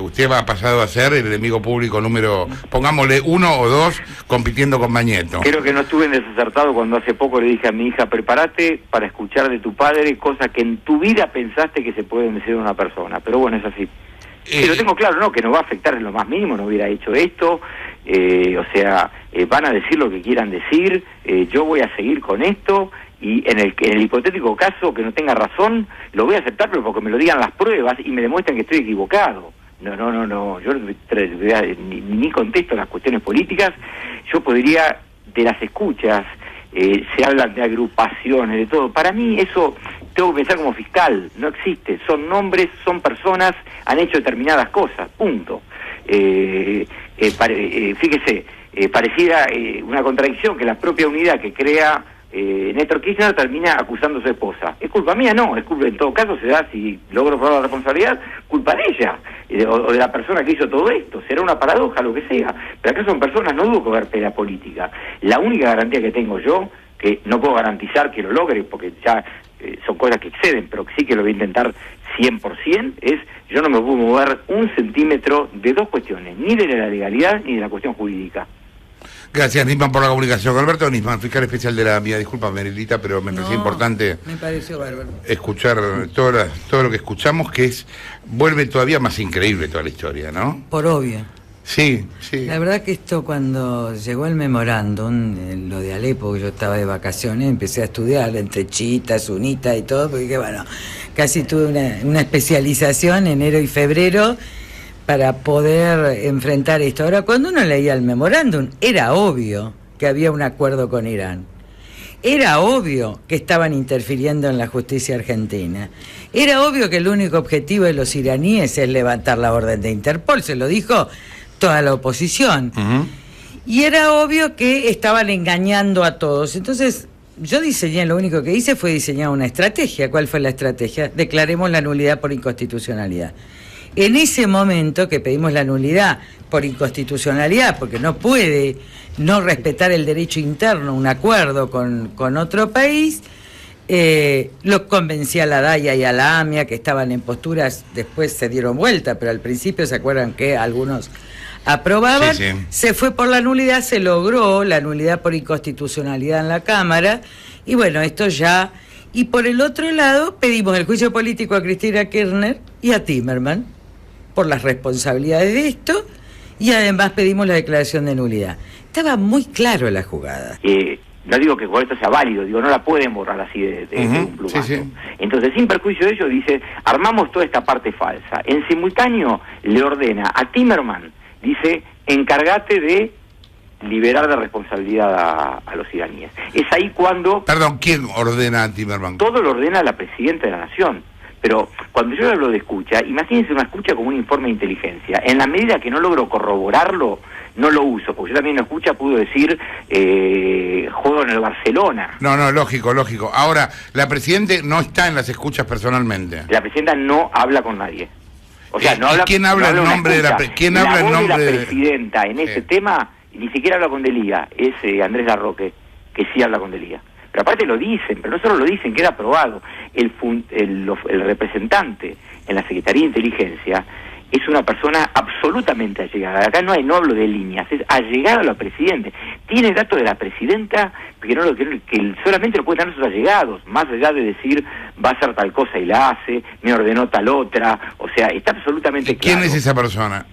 usted va pasado a ser el enemigo público número, pongámosle 1 o 2, compitiendo con Mañeto.
Creo que no estuve en desacertado cuando hace poco le dije a mi hija, prepárate para escuchar de tu padre cosas que en tu vida pensaste que se pueden decir de una persona, pero bueno, es así. Sí, lo tengo claro, ¿no? Que no va a afectar en lo más mínimo, no hubiera hecho esto, van a decir lo que quieran decir, yo voy a seguir con esto, y en el hipotético caso que no tenga razón, lo voy a aceptar, pero porque me lo digan las pruebas y me demuestren que estoy equivocado. No, yo ni contesto las cuestiones políticas. Yo podría, de las escuchas, se hablan de agrupaciones, de todo. Para mí eso tengo que pensar como fiscal, no existe. Son nombres, son personas, han hecho determinadas cosas, punto. Fíjese, pareciera una contradicción que la propia unidad que crea Néstor Kirchner termina acusando a su esposa. ¿Es culpa mía? No, es culpa, en todo caso se da, si logro probar la responsabilidad, culpa de ella, o de la persona que hizo todo esto. Será una paradoja, lo que sea, pero acá son personas, no dudo que ver pelea política. La única garantía que tengo yo, que no puedo garantizar que lo logre, porque ya son cosas que exceden, pero sí que lo voy a intentar 100%, es yo no me puedo mover un centímetro de dos cuestiones, ni de la legalidad ni de la cuestión jurídica.
Gracias, Nisman, por la comunicación. Alberto Nisman, fiscal especial de la MIA. Disculpa, Merilita, pero me pareció importante escuchar todo lo que escuchamos, que vuelve todavía más increíble toda la historia, ¿no?
Por obvio.
Sí.
La verdad que esto, cuando llegó el memorándum, lo de Alepo, yo estaba de vacaciones, empecé a estudiar entre chiitas, sunitas y todo, porque bueno, casi tuve una especialización en enero y febrero para poder enfrentar esto. Ahora, cuando uno leía el memorándum, era obvio que había un acuerdo con Irán. Era obvio que estaban interfiriendo en la justicia argentina. Era obvio que el único objetivo de los iraníes es levantar la orden de Interpol, se lo dijo toda la oposición. Uh-huh. Y era obvio que estaban engañando a todos. Entonces, yo lo único que hice fue diseñar una estrategia. ¿Cuál fue la estrategia? Declaremos la nulidad por inconstitucionalidad. En ese momento que pedimos la nulidad por inconstitucionalidad, porque no puede no respetar el derecho interno, un acuerdo con otro país, lo convencí a la DAIA y a la AMIA, que estaban en posturas, después se dieron vuelta, pero al principio se acuerdan que algunos aprobaban, sí. Se fue por la nulidad, se logró la nulidad por inconstitucionalidad en la Cámara, y bueno, esto ya... Y por el otro lado, pedimos el juicio político a Cristina Kirchner y a Timerman por las responsabilidades de esto, y además pedimos la declaración de nulidad. Estaba muy claro la jugada.
No digo que con esto sea válido, digo, no la pueden borrar así de un plumazo. Sí. Entonces, sin perjuicio de ello, dice, armamos toda esta parte falsa. En simultáneo, le ordena a Timerman, dice, encárgate de liberar de responsabilidad a los iraníes. Es ahí cuando...
Perdón, ¿quién ordena a Timerman?
Todo lo ordena la presidenta de la Nación. Pero cuando yo hablo de escucha, imagínense una escucha como un informe de inteligencia. En la medida que no logro corroborarlo, no lo uso, porque yo también en escucha puedo decir juego en el Barcelona.
No, lógico. Ahora, la presidenta no está en las escuchas personalmente.
La presidenta no habla con nadie. O sea, no habla.
¿Quién habla en nombre de la
presidenta en ese tema? Ni siquiera habla con Delía, es Andrés Larroque, que sí habla con Delía. Pero aparte lo dicen, pero no solo lo dicen, queda aprobado. El representante en la Secretaría de Inteligencia es una persona absolutamente allegada. Acá no hablo de líneas, es allegado a la presidenta. Tiene datos de la presidenta que solamente lo pueden tener sus allegados, más allá de decir va a hacer tal cosa y la hace, me ordenó tal otra. O sea, está absolutamente claro.
¿Quién es esa persona?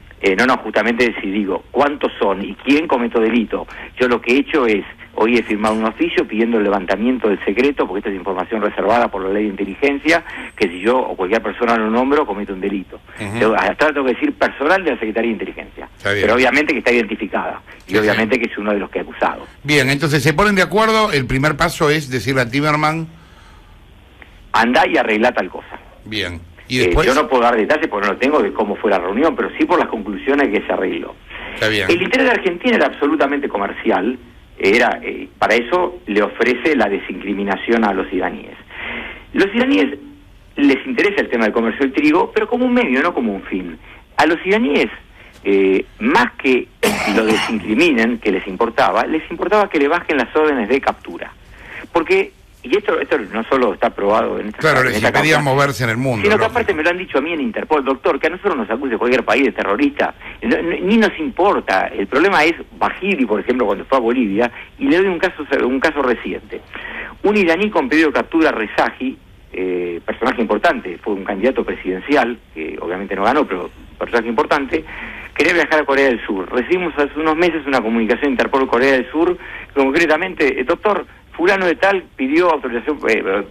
Justamente si digo cuántos son y quién cometió delito. Yo lo que he hecho es, hoy he firmado un oficio pidiendo el levantamiento del secreto, porque esta es información reservada por la ley de inteligencia, que si yo o cualquier persona lo nombro, comete un delito. Uh-huh. Hasta tengo que decir personal de la Secretaría de Inteligencia. Pero obviamente que está identificada, y obviamente que es uno de los que he acusado.
Bien, entonces se ponen de acuerdo, el primer paso es decirle a Timerman...
Andá y arreglá tal cosa.
Bien. ¿Y después?
Yo no puedo dar detalles porque no lo tengo de cómo fue la reunión, pero sí por las conclusiones que se arregló.
Está bien.
El interés de Argentina era absolutamente comercial, para eso le ofrece la desincriminación a los iraníes. Los iraníes les interesa el tema del comercio del trigo, pero como un medio, no como un fin. A los iraníes, más que lo desincriminen, que les importaba que le bajen las órdenes de captura. Porque... Y esto no solo está aprobado en esta...
Claro, les impedían moverse en el mundo.
Sino que aparte me lo han dicho a mí en Interpol, doctor, que a nosotros nos acuse cualquier país de terrorista. Ni nos importa. El problema es Bajiri, por ejemplo, cuando fue a Bolivia, y le doy un caso reciente. Un iraní con pedido de captura, Rezaji, personaje importante, fue un candidato presidencial, que obviamente no ganó, pero personaje importante, quería viajar a Corea del Sur. Recibimos hace unos meses una comunicación de Interpol Corea del Sur, concretamente, doctor, fulano de tal pidió autorización,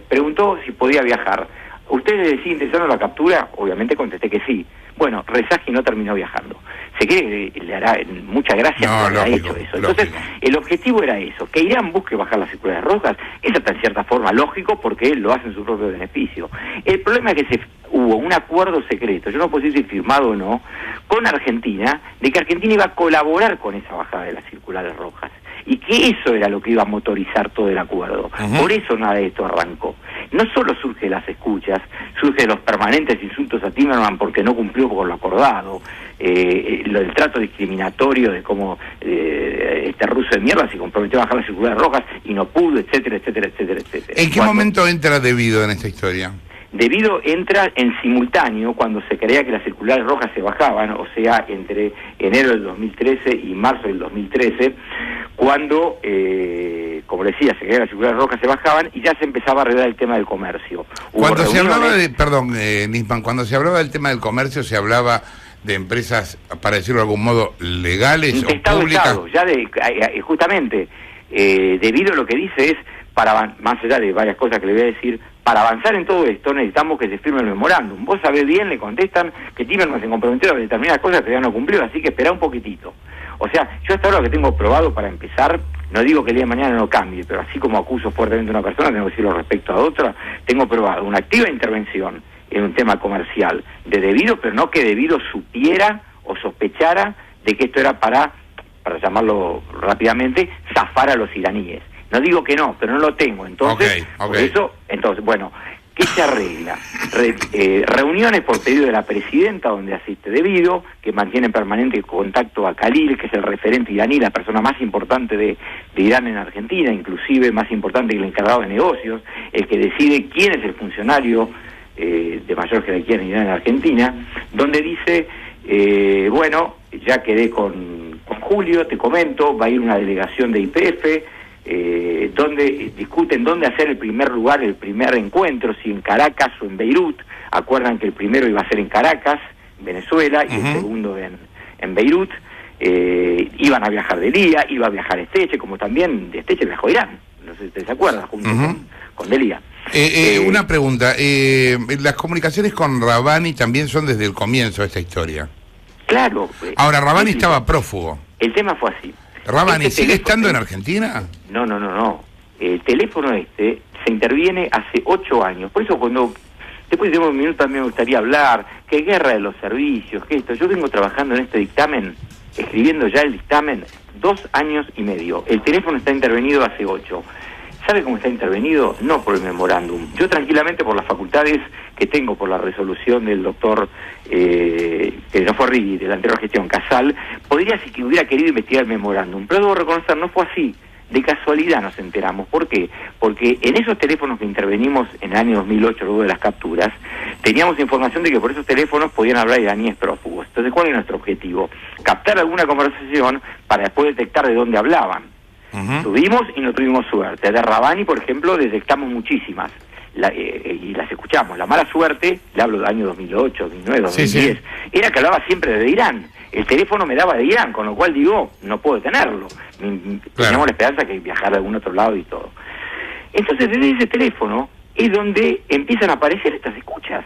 preguntó si podía viajar. ¿Ustedes les sigue interesando la captura? Obviamente contesté que sí. Bueno, Rezaji no terminó viajando. Se cree que le hará mucha gracia que haya hecho eso. Entonces, el objetivo era eso, que Irán busque bajar las circulares rojas. Es hasta en cierta forma lógico porque lo hace en su propio beneficio. El problema es que hubo un acuerdo secreto, yo no puedo decir si firmado o no, con Argentina, de que Argentina iba a colaborar con esa bajada de las circulares rojas. Y que eso era lo que iba a motorizar todo el acuerdo. Por eso nada de esto arrancó. No solo surge de las escuchas, surge de los permanentes insultos a Timerman porque no cumplió con lo acordado, el trato discriminatorio de cómo este ruso de mierda se comprometió a bajar las circulares rojas y no pudo, etcétera, etcétera, etcétera, etcétera.
¿En qué momento entra Debido en esta historia?
Debido entra en simultáneo cuando se creía que las circulares rojas se bajaban, o sea, entre enero del 2013 y marzo del 2013, cuando, como decía, se creía que las circulares rojas se bajaban y ya se empezaba a arreglar el tema del comercio.
Cuando se hablaba de, perdón, Nisman, cuando se hablaba del tema del comercio se hablaba de empresas, para decirlo de algún modo, legales o públicas. Estado,
ya justamente, Debido lo que dice es, más allá de varias cosas que le voy a decir, para avanzar en todo esto necesitamos que se firme el memorándum. Vos sabés bien, le contestan que Timerman se comprometió a determinadas cosas que ya no cumplió, así que espera un poquitito. O sea, yo hasta ahora lo que tengo probado para empezar, no digo que el día de mañana no cambie, pero así como acuso fuertemente a una persona, tengo que decirlo respecto a otra, tengo probado una activa intervención en un tema comercial de Debido, pero no que Debido supiera o sospechara de que esto era para llamarlo rápidamente, zafar a los iraníes. No digo que no, pero no lo tengo. Entonces, por eso, bueno, ¿qué se arregla? Reuniones por pedido de la presidenta donde asiste Debido, que mantiene permanente contacto a Khalil, que es el referente iraní, la persona más importante de Irán en Argentina, inclusive más importante que el encargado de negocios, el que decide quién es el funcionario de mayor jerarquía en Irán en Argentina, donde dice, bueno, ya quedé con Julio, te comento, va a ir una delegación de YPF, donde discuten dónde hacer el primer lugar, el primer encuentro, si en Caracas o en Beirut. Acuerdan que el primero iba a ser en Caracas, Venezuela, y el segundo en Beirut. Iban a viajar Delia, iba a viajar Esteche, como también de Esteche viajó a Irán, no sé si ustedes se acuerdan, junto con Delia.
Una pregunta, las comunicaciones con Rabani también son desde el comienzo de esta historia.
Claro.
Ahora, Rabani estaba prófugo.
El tema fue así.
¿Rabani sigue estando en Argentina?
No. El teléfono se interviene hace 8 años. Por eso después de un minuto también me gustaría hablar, que guerra de los servicios, que esto. Yo vengo trabajando en este dictamen, escribiendo ya el dictamen, 2 años y medio. El teléfono está intervenido hace 8. ¿Sabe cómo está intervenido? No por el memorándum. Yo tranquilamente por las facultades que tengo, por la resolución del doctor, que no fue Rigui, de la anterior gestión, Casal, podría, si que hubiera querido investigar el memorándum. Pero debo reconocer, no fue así. De casualidad nos enteramos. ¿Por qué? Porque en esos teléfonos que intervenimos en el año 2008, luego de las capturas, teníamos información de que por esos teléfonos podían hablar iraníes prófugos. Entonces, ¿cuál es nuestro objetivo? Captar alguna conversación para después detectar de dónde hablaban. Tuvimos y no tuvimos suerte. De Rabani, por ejemplo, detectamos muchísimas y las escuchamos. La mala suerte, le hablo del año 2008, 2009, 2010, era que hablaba siempre desde Irán. El teléfono me daba de Irán, con lo cual digo, no puedo tenerlo. Teníamos la esperanza que viajar de algún otro lado y todo. Entonces, desde ese teléfono es donde empiezan a aparecer estas escuchas.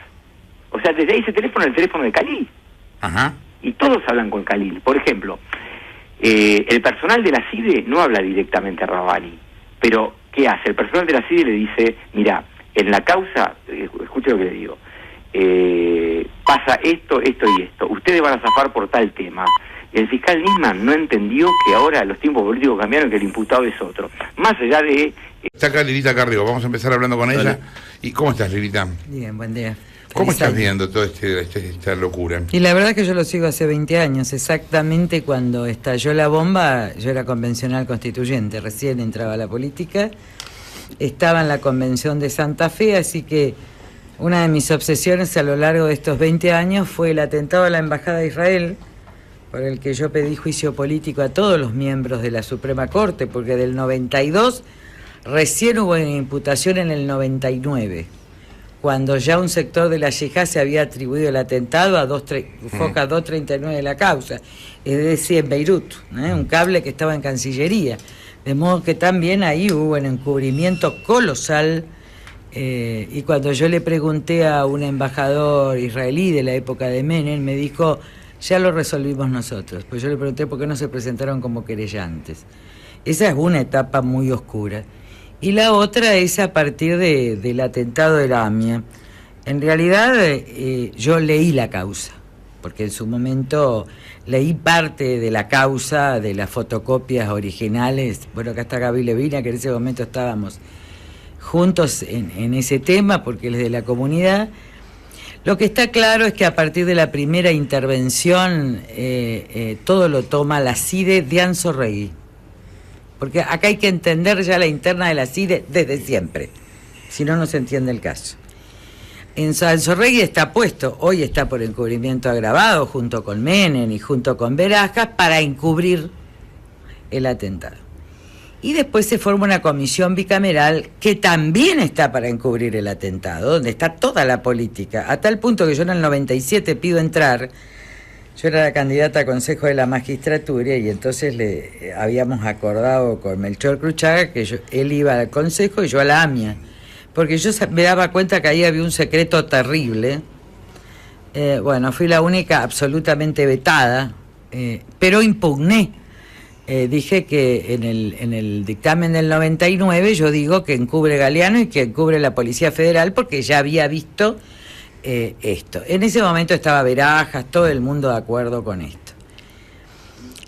O sea, desde ese teléfono, el teléfono de Khalil. Y todos hablan con Khalil. Por ejemplo, el personal de la CIDE no habla directamente a Rabani, pero ¿qué hace? El personal de la CIDE le dice, mira, en la causa, escuche lo que le digo, pasa esto y esto, ustedes van a zafar por tal tema. El fiscal Nisman no entendió que ahora los tiempos políticos cambiaron, que el imputado es otro. Más allá de...
Está acá Lilita Carrigo, vamos a empezar hablando con ella. ¿Y cómo estás, Lilita?
Bien, buen día.
¿Cómo estás viendo toda esta locura?
Y la verdad es que yo lo sigo hace 20 años. Exactamente cuando estalló la bomba, yo era convencional constituyente, recién entraba a la política, estaba en la convención de Santa Fe, así que una de mis obsesiones a lo largo de estos 20 años fue el atentado a la Embajada de Israel, por el que yo pedí juicio político a todos los miembros de la Suprema Corte, porque del 92 recién hubo una imputación en el 99. cuando ya un sector de la yihad se había atribuido el atentado a Foca 239 de la causa, es decir, en Beirut, un cable que estaba en Cancillería. De modo que también ahí hubo un encubrimiento colosal, y cuando yo le pregunté a un embajador israelí de la época de Menem, me dijo, ya lo resolvimos nosotros. Pues yo le pregunté por qué no se presentaron como querellantes. Esa es una etapa muy oscura. Y la otra es a partir del atentado de la AMIA. En realidad yo leí la causa, porque en su momento leí parte de la causa, de las fotocopias originales. Bueno, acá está Gaby Levina, que en ese momento estábamos juntos en ese tema, porque él es de la comunidad. Lo que está claro es que a partir de la primera intervención todo lo toma la CIDE de Anzoregui. Porque acá hay que entender ya la interna de la CIDE desde siempre, si no, no se entiende el caso. En Anzoregui está puesto, hoy está por encubrimiento agravado, junto con Menem y junto con Berajas, para encubrir el atentado. Y después se forma una comisión bicameral que también está para encubrir el atentado, donde está toda la política, a tal punto que yo en el 97 pido entrar. Yo era la candidata a Consejo de la Magistratura y entonces le habíamos acordado con Melchor Cruchaga que él iba al Consejo y yo a la AMIA, porque yo me daba cuenta que ahí había un secreto terrible. Bueno, fui la única absolutamente vetada, pero impugné. Dije que en el dictamen del 99 yo digo que encubre Galeano y que encubre la Policía Federal, porque ya había visto esto. En ese momento estaba Berajas, todo el mundo de acuerdo con esto.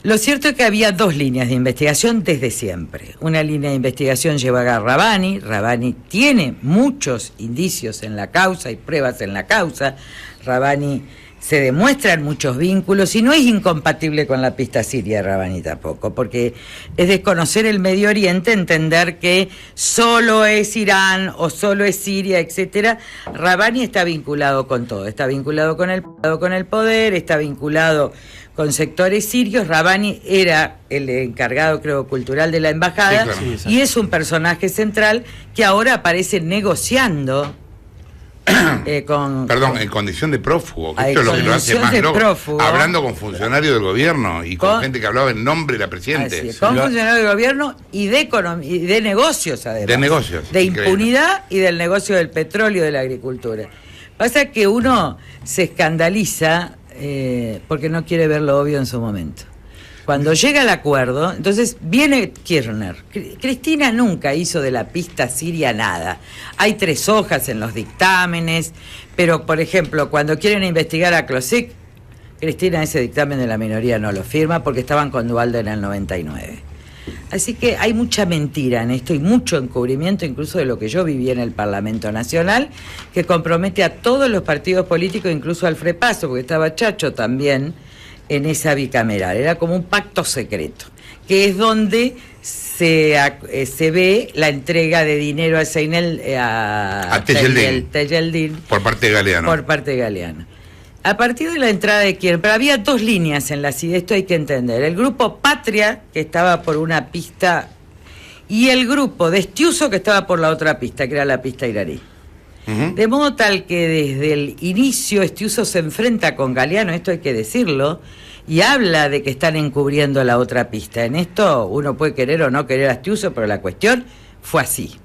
Lo cierto es que había dos líneas de investigación desde siempre. Una línea de investigación lleva a Rabbani. Rabbani tiene muchos indicios en la causa y pruebas en la causa. Rabbani se demuestran muchos vínculos y no es incompatible con la pista siria, Rabbani tampoco, porque es desconocer el Medio Oriente, entender que solo es Irán o solo es Siria, etcétera. Rabbani está vinculado con todo, está vinculado con el poder, está vinculado con sectores sirios. Rabbani era el encargado, creo, cultural de la embajada, sí, claro. Y es un personaje central que ahora aparece negociando
en condición de prófugo, que esto es lo que lo hace más loco, hablando con funcionarios del gobierno y con gente que hablaba en nombre de la Presidenta.
Con funcionarios del gobierno y de negocios, además.
De negocios.
De impunidad y del negocio del petróleo y de la agricultura. Pasa que uno se escandaliza porque no quiere ver lo obvio en su momento. Cuando llega el acuerdo, entonces viene Kirchner. Cristina nunca hizo de la pista siria nada. Hay 3 hojas en los dictámenes, pero, por ejemplo, cuando quieren investigar a Klosik, Cristina ese dictamen de la minoría no lo firma porque estaban con Dualde en el 99. Así que hay mucha mentira en esto y mucho encubrimiento, incluso de lo que yo viví en el Parlamento Nacional, que compromete a todos los partidos políticos, incluso al Frepaso, porque estaba Chacho también en esa bicameral. Era como un pacto secreto, que es donde se ve la entrega de dinero a Zeynel, a Tejeldín
por parte de Galeano.
A partir de la entrada de Kirchner, pero había 2 líneas en la CIDE, esto hay que entender. El grupo Patria, que estaba por una pista, y el grupo de Estiuso, que estaba por la otra pista, que era la pista iraní. De modo tal que desde el inicio Estiuso se enfrenta con Galeano, esto hay que decirlo, y habla de que están encubriendo la otra pista. En esto uno puede querer o no querer a Estiuso, pero la cuestión fue así.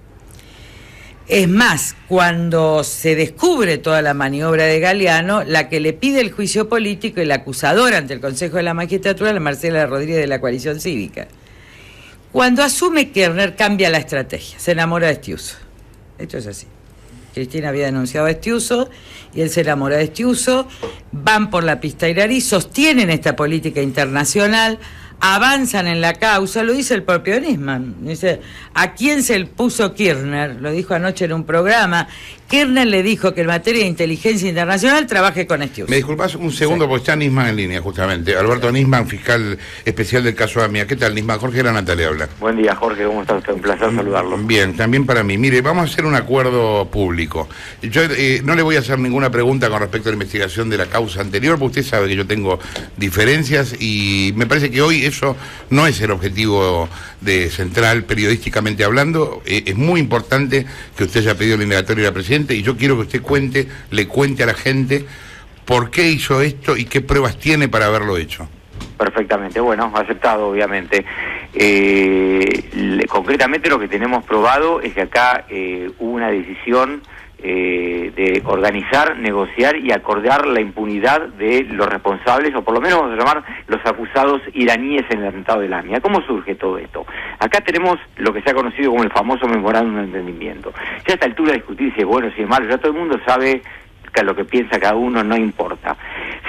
Es más, cuando se descubre toda la maniobra de Galeano, la que le pide el juicio político y la acusadora ante el Consejo de la Magistratura, la Marcela Rodríguez de la Coalición Cívica. Cuando asume Kirchner, cambia la estrategia, se enamora de Estiuso. Esto es así. Cristina había denunciado a Estiuso y él se enamora de Estiuso, van por la pista iraní, sostienen esta política internacional, avanzan en la causa, lo dice el propio Nisman. Dice, ¿a quién se le puso Kirchner? Lo dijo anoche en un programa. Kirchner le dijo que en materia de inteligencia internacional trabaje con Estiuso.
Me disculpas un segundo, sí, porque está Nisman en línea, justamente. Alberto Nisman, fiscal especial del caso AMIA. ¿Qué tal, Nisman? Jorge Granata le habla.
Buen día, Jorge. ¿Cómo está usted? Un placer saludarlo.
Bien, también para mí. Mire, vamos a hacer un acuerdo público. público. Yo no le voy a hacer ninguna pregunta con respecto a la investigación de la causa anterior, porque usted sabe que yo tengo diferencias y me parece que hoy eso no es el objetivo de central periodísticamente hablando. Es muy importante que usted haya pedido la indagatoria a la Presidenta y yo quiero que usted le cuente a la gente por qué hizo esto y qué pruebas tiene para haberlo hecho.
Perfectamente, bueno, aceptado obviamente. Concretamente lo que tenemos probado es que acá hubo una decisión de organizar, negociar y acordar la impunidad de los responsables, o por lo menos vamos a llamar los acusados iraníes en el atentado de Lamia. ¿Cómo surge todo esto? Acá tenemos lo que se ha conocido como el famoso memorándum de entendimiento. Ya a esta altura discutir si es bueno, si es malo, ya todo el mundo sabe que lo que piensa cada uno no importa.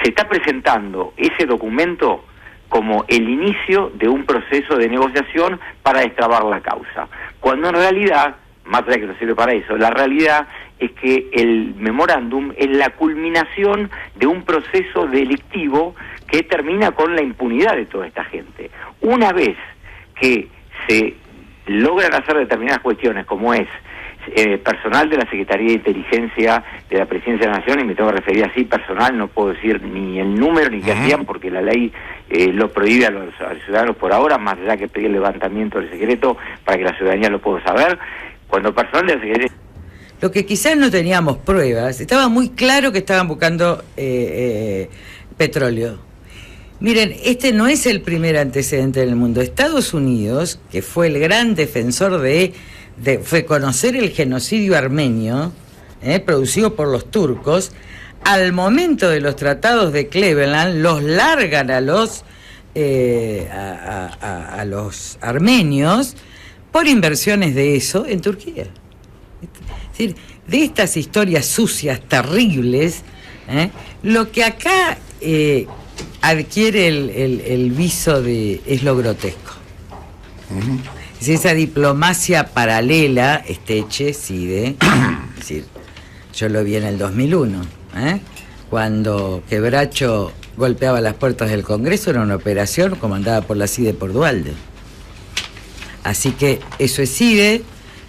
Se está presentando ese documento como el inicio de un proceso de negociación para destrabar la causa, cuando en realidad, más allá que no sirve para eso, la realidad es que el memorándum es la culminación de un proceso delictivo que termina con la impunidad de toda esta gente. Una vez que se logran hacer determinadas cuestiones, como es personal de la Secretaría de Inteligencia de la Presidencia de la Nación, y me tengo que referir así personal, no puedo decir ni el número ni qué hacían, porque la ley lo prohíbe a los ciudadanos por ahora, más allá que pedir el levantamiento del secreto para que la ciudadanía lo pueda saber. Cuando personal de la Secretaría...
Lo que quizás no teníamos pruebas, estaba muy claro que estaban buscando petróleo. Miren, este no es el primer antecedente en el mundo. Estados Unidos, que fue el gran defensor fue conocer el genocidio armenio, producido por los turcos, al momento de los tratados de Cleveland, los largan a los armenios por inversiones de eso en Turquía. Es decir, de estas historias sucias, terribles, lo que acá adquiere el viso es lo grotesco. Es esa diplomacia paralela, CIDE, es decir, yo lo vi en el 2001, cuando Quebracho golpeaba las puertas del Congreso, era una operación comandada por la CIDE por Duhalde. Así que eso es CIDE,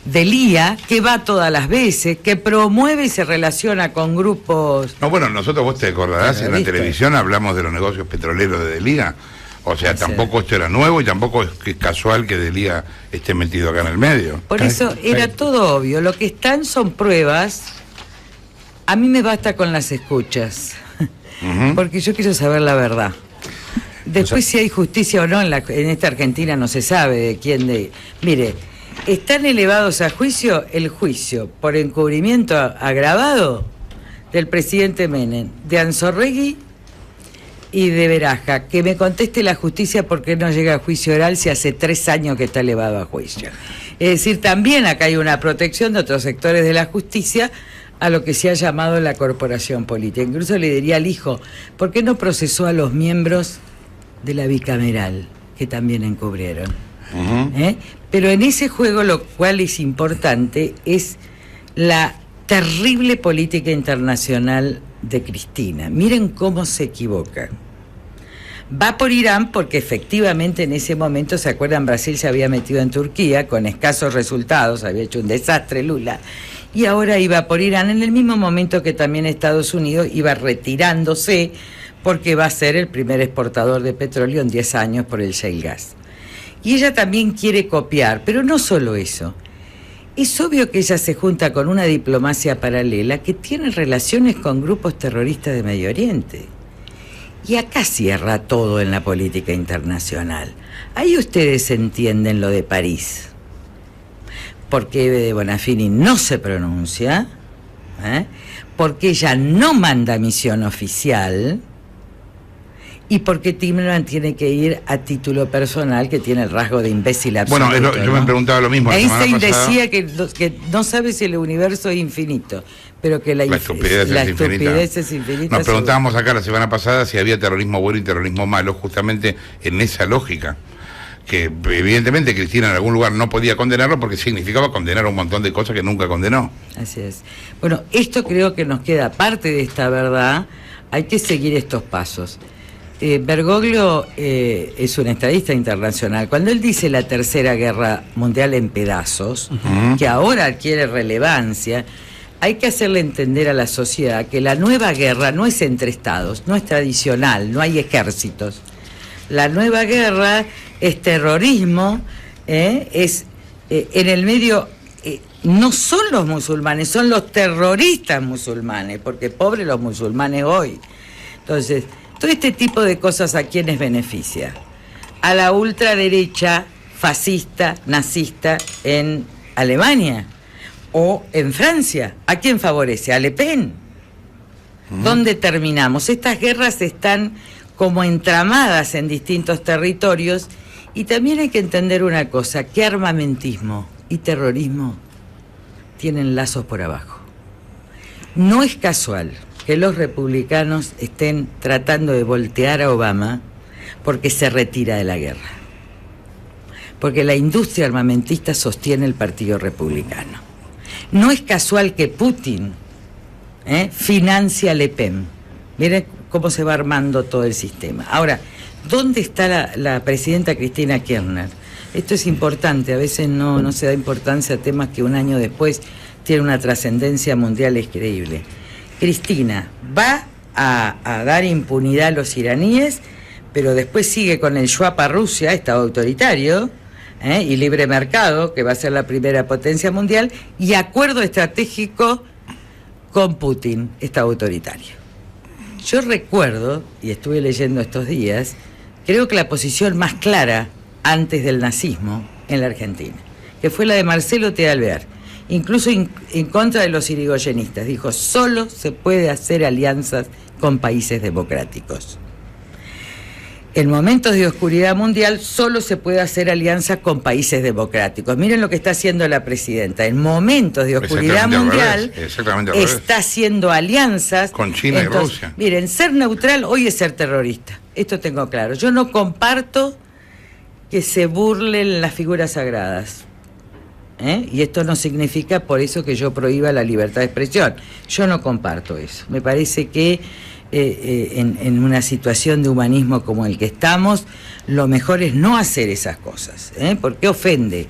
Delía, que va todas las veces, que promueve y se relaciona con grupos...
No, bueno, vos te acordarás, en la televisión hablamos de los negocios petroleros de Delía. O sea, tampoco esto era nuevo y tampoco es casual que Delía esté metido acá en el medio.
Por eso era todo obvio. Lo que están son pruebas. A mí me basta con las escuchas, porque yo quiero saber la verdad. Después, si hay justicia o no en esta Argentina no se sabe de quién Mire, están elevados a juicio el juicio por encubrimiento agravado del presidente Menem, de Anzorregui y de Beraja. Que me conteste la justicia por qué no llega a juicio oral si hace 3 años que está elevado a juicio. Es decir, también acá hay una protección de otros sectores de la justicia a lo que se ha llamado la corporación política. Incluso le diría al hijo, ¿por qué no procesó a los miembros de la bicameral que también encubrieron? Pero en ese juego lo cual es importante es la terrible política internacional de Cristina. Miren cómo se equivoca. Va por Irán porque efectivamente en ese momento, ¿se acuerdan? Brasil se había metido en Turquía con escasos resultados, había hecho un desastre Lula, y ahora iba por Irán en el mismo momento que también Estados Unidos iba retirándose porque va a ser el primer exportador de petróleo en 10 años por el shale gas. Y ella también quiere copiar, pero no solo eso. Es obvio que ella se junta con una diplomacia paralela que tiene relaciones con grupos terroristas de Medio Oriente. Y acá cierra todo en la política internacional. Ahí ustedes entienden lo de París. Porque Eve de Bonafini no se pronuncia, porque ella no manda misión oficial, y porque Timmermans tiene que ir a título personal, que tiene el rasgo de imbécil absoluto.
Bueno, yo me preguntaba lo mismo.
Einstein decía que no sabe si el universo es infinito, pero que la estupidez es infinita.
Nos preguntábamos acá la semana pasada si había terrorismo bueno y terrorismo malo, justamente en esa lógica. Que evidentemente Cristina en algún lugar no podía condenarlo porque significaba condenar un montón de cosas que nunca condenó.
Así es. Bueno, esto creo que nos queda parte de esta verdad. Hay que seguir estos pasos. Bergoglio es un estadista internacional. Cuando él dice la tercera guerra mundial en pedazos, que ahora adquiere relevancia, hay que hacerle entender a la sociedad que la nueva guerra no es entre estados, no es tradicional, no hay ejércitos. La nueva guerra es terrorismo, es en el medio, no son los musulmanes, son los terroristas musulmanes, porque pobres los musulmanes hoy. Entonces, todo este tipo de cosas, ¿a quiénes beneficia? A la ultraderecha fascista, nazista en Alemania o en Francia. ¿A quién favorece? A Le Pen. ¿Dónde terminamos? Estas guerras están como entramadas en distintos territorios, y también hay que entender una cosa, que armamentismo y terrorismo tienen lazos por abajo. No es casual que los republicanos estén tratando de voltear a Obama porque se retira de la guerra. Porque la industria armamentista sostiene el Partido Republicano. No es casual que Putin financia a Le Pen. Miren cómo se va armando todo el sistema. Ahora, ¿dónde está la presidenta Cristina Kirchner? Esto es importante, a veces no se da importancia a temas que un año después tienen una trascendencia mundial increíble. Cristina va a dar impunidad a los iraníes, pero después sigue con el Schwab a Rusia, Estado autoritario, y libre mercado, que va a ser la primera potencia mundial, y acuerdo estratégico con Putin, Estado autoritario. Yo recuerdo, y estuve leyendo estos días, creo que la posición más clara antes del nazismo en la Argentina, que fue la de Marcelo T. Alvear, incluso en contra de los irigoyenistas. Dijo, solo se puede hacer alianzas con países democráticos. En momentos de oscuridad mundial solo se puede hacer alianza con países democráticos. Miren lo que está haciendo la presidenta. En momentos de oscuridad mundial está haciendo alianzas
con China y Rusia.
Miren, ser neutral hoy es ser terrorista. Esto tengo claro. Yo no comparto que se burlen las figuras sagradas. Y esto no significa por eso que yo prohíba la libertad de expresión. Yo no comparto eso. Me parece que en una situación de humanismo como el que estamos, lo mejor es no hacer esas cosas, porque ofende.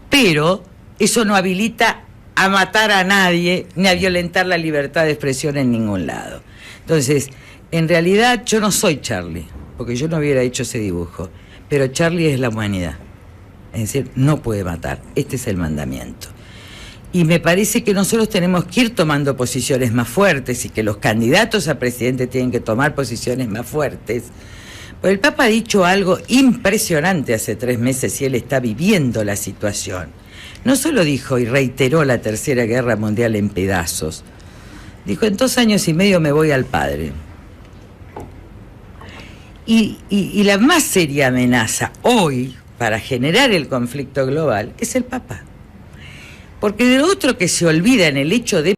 Pero eso no habilita a matar a nadie ni a violentar la libertad de expresión en ningún lado. Entonces, en realidad yo no soy Charlie, porque yo no hubiera hecho ese dibujo, pero Charlie es la humanidad. Es decir, no puede matar. Este es el mandamiento. Y me parece que nosotros tenemos que ir tomando posiciones más fuertes y que los candidatos a presidente tienen que tomar posiciones más fuertes. Pues el Papa ha dicho algo impresionante hace 3 meses y él está viviendo la situación. No solo dijo y reiteró la Tercera Guerra Mundial en pedazos, dijo, en 2 años y medio me voy al Padre. Y la más seria amenaza hoy para generar el conflicto global es el Papa. Porque de lo otro que se olvida en el hecho de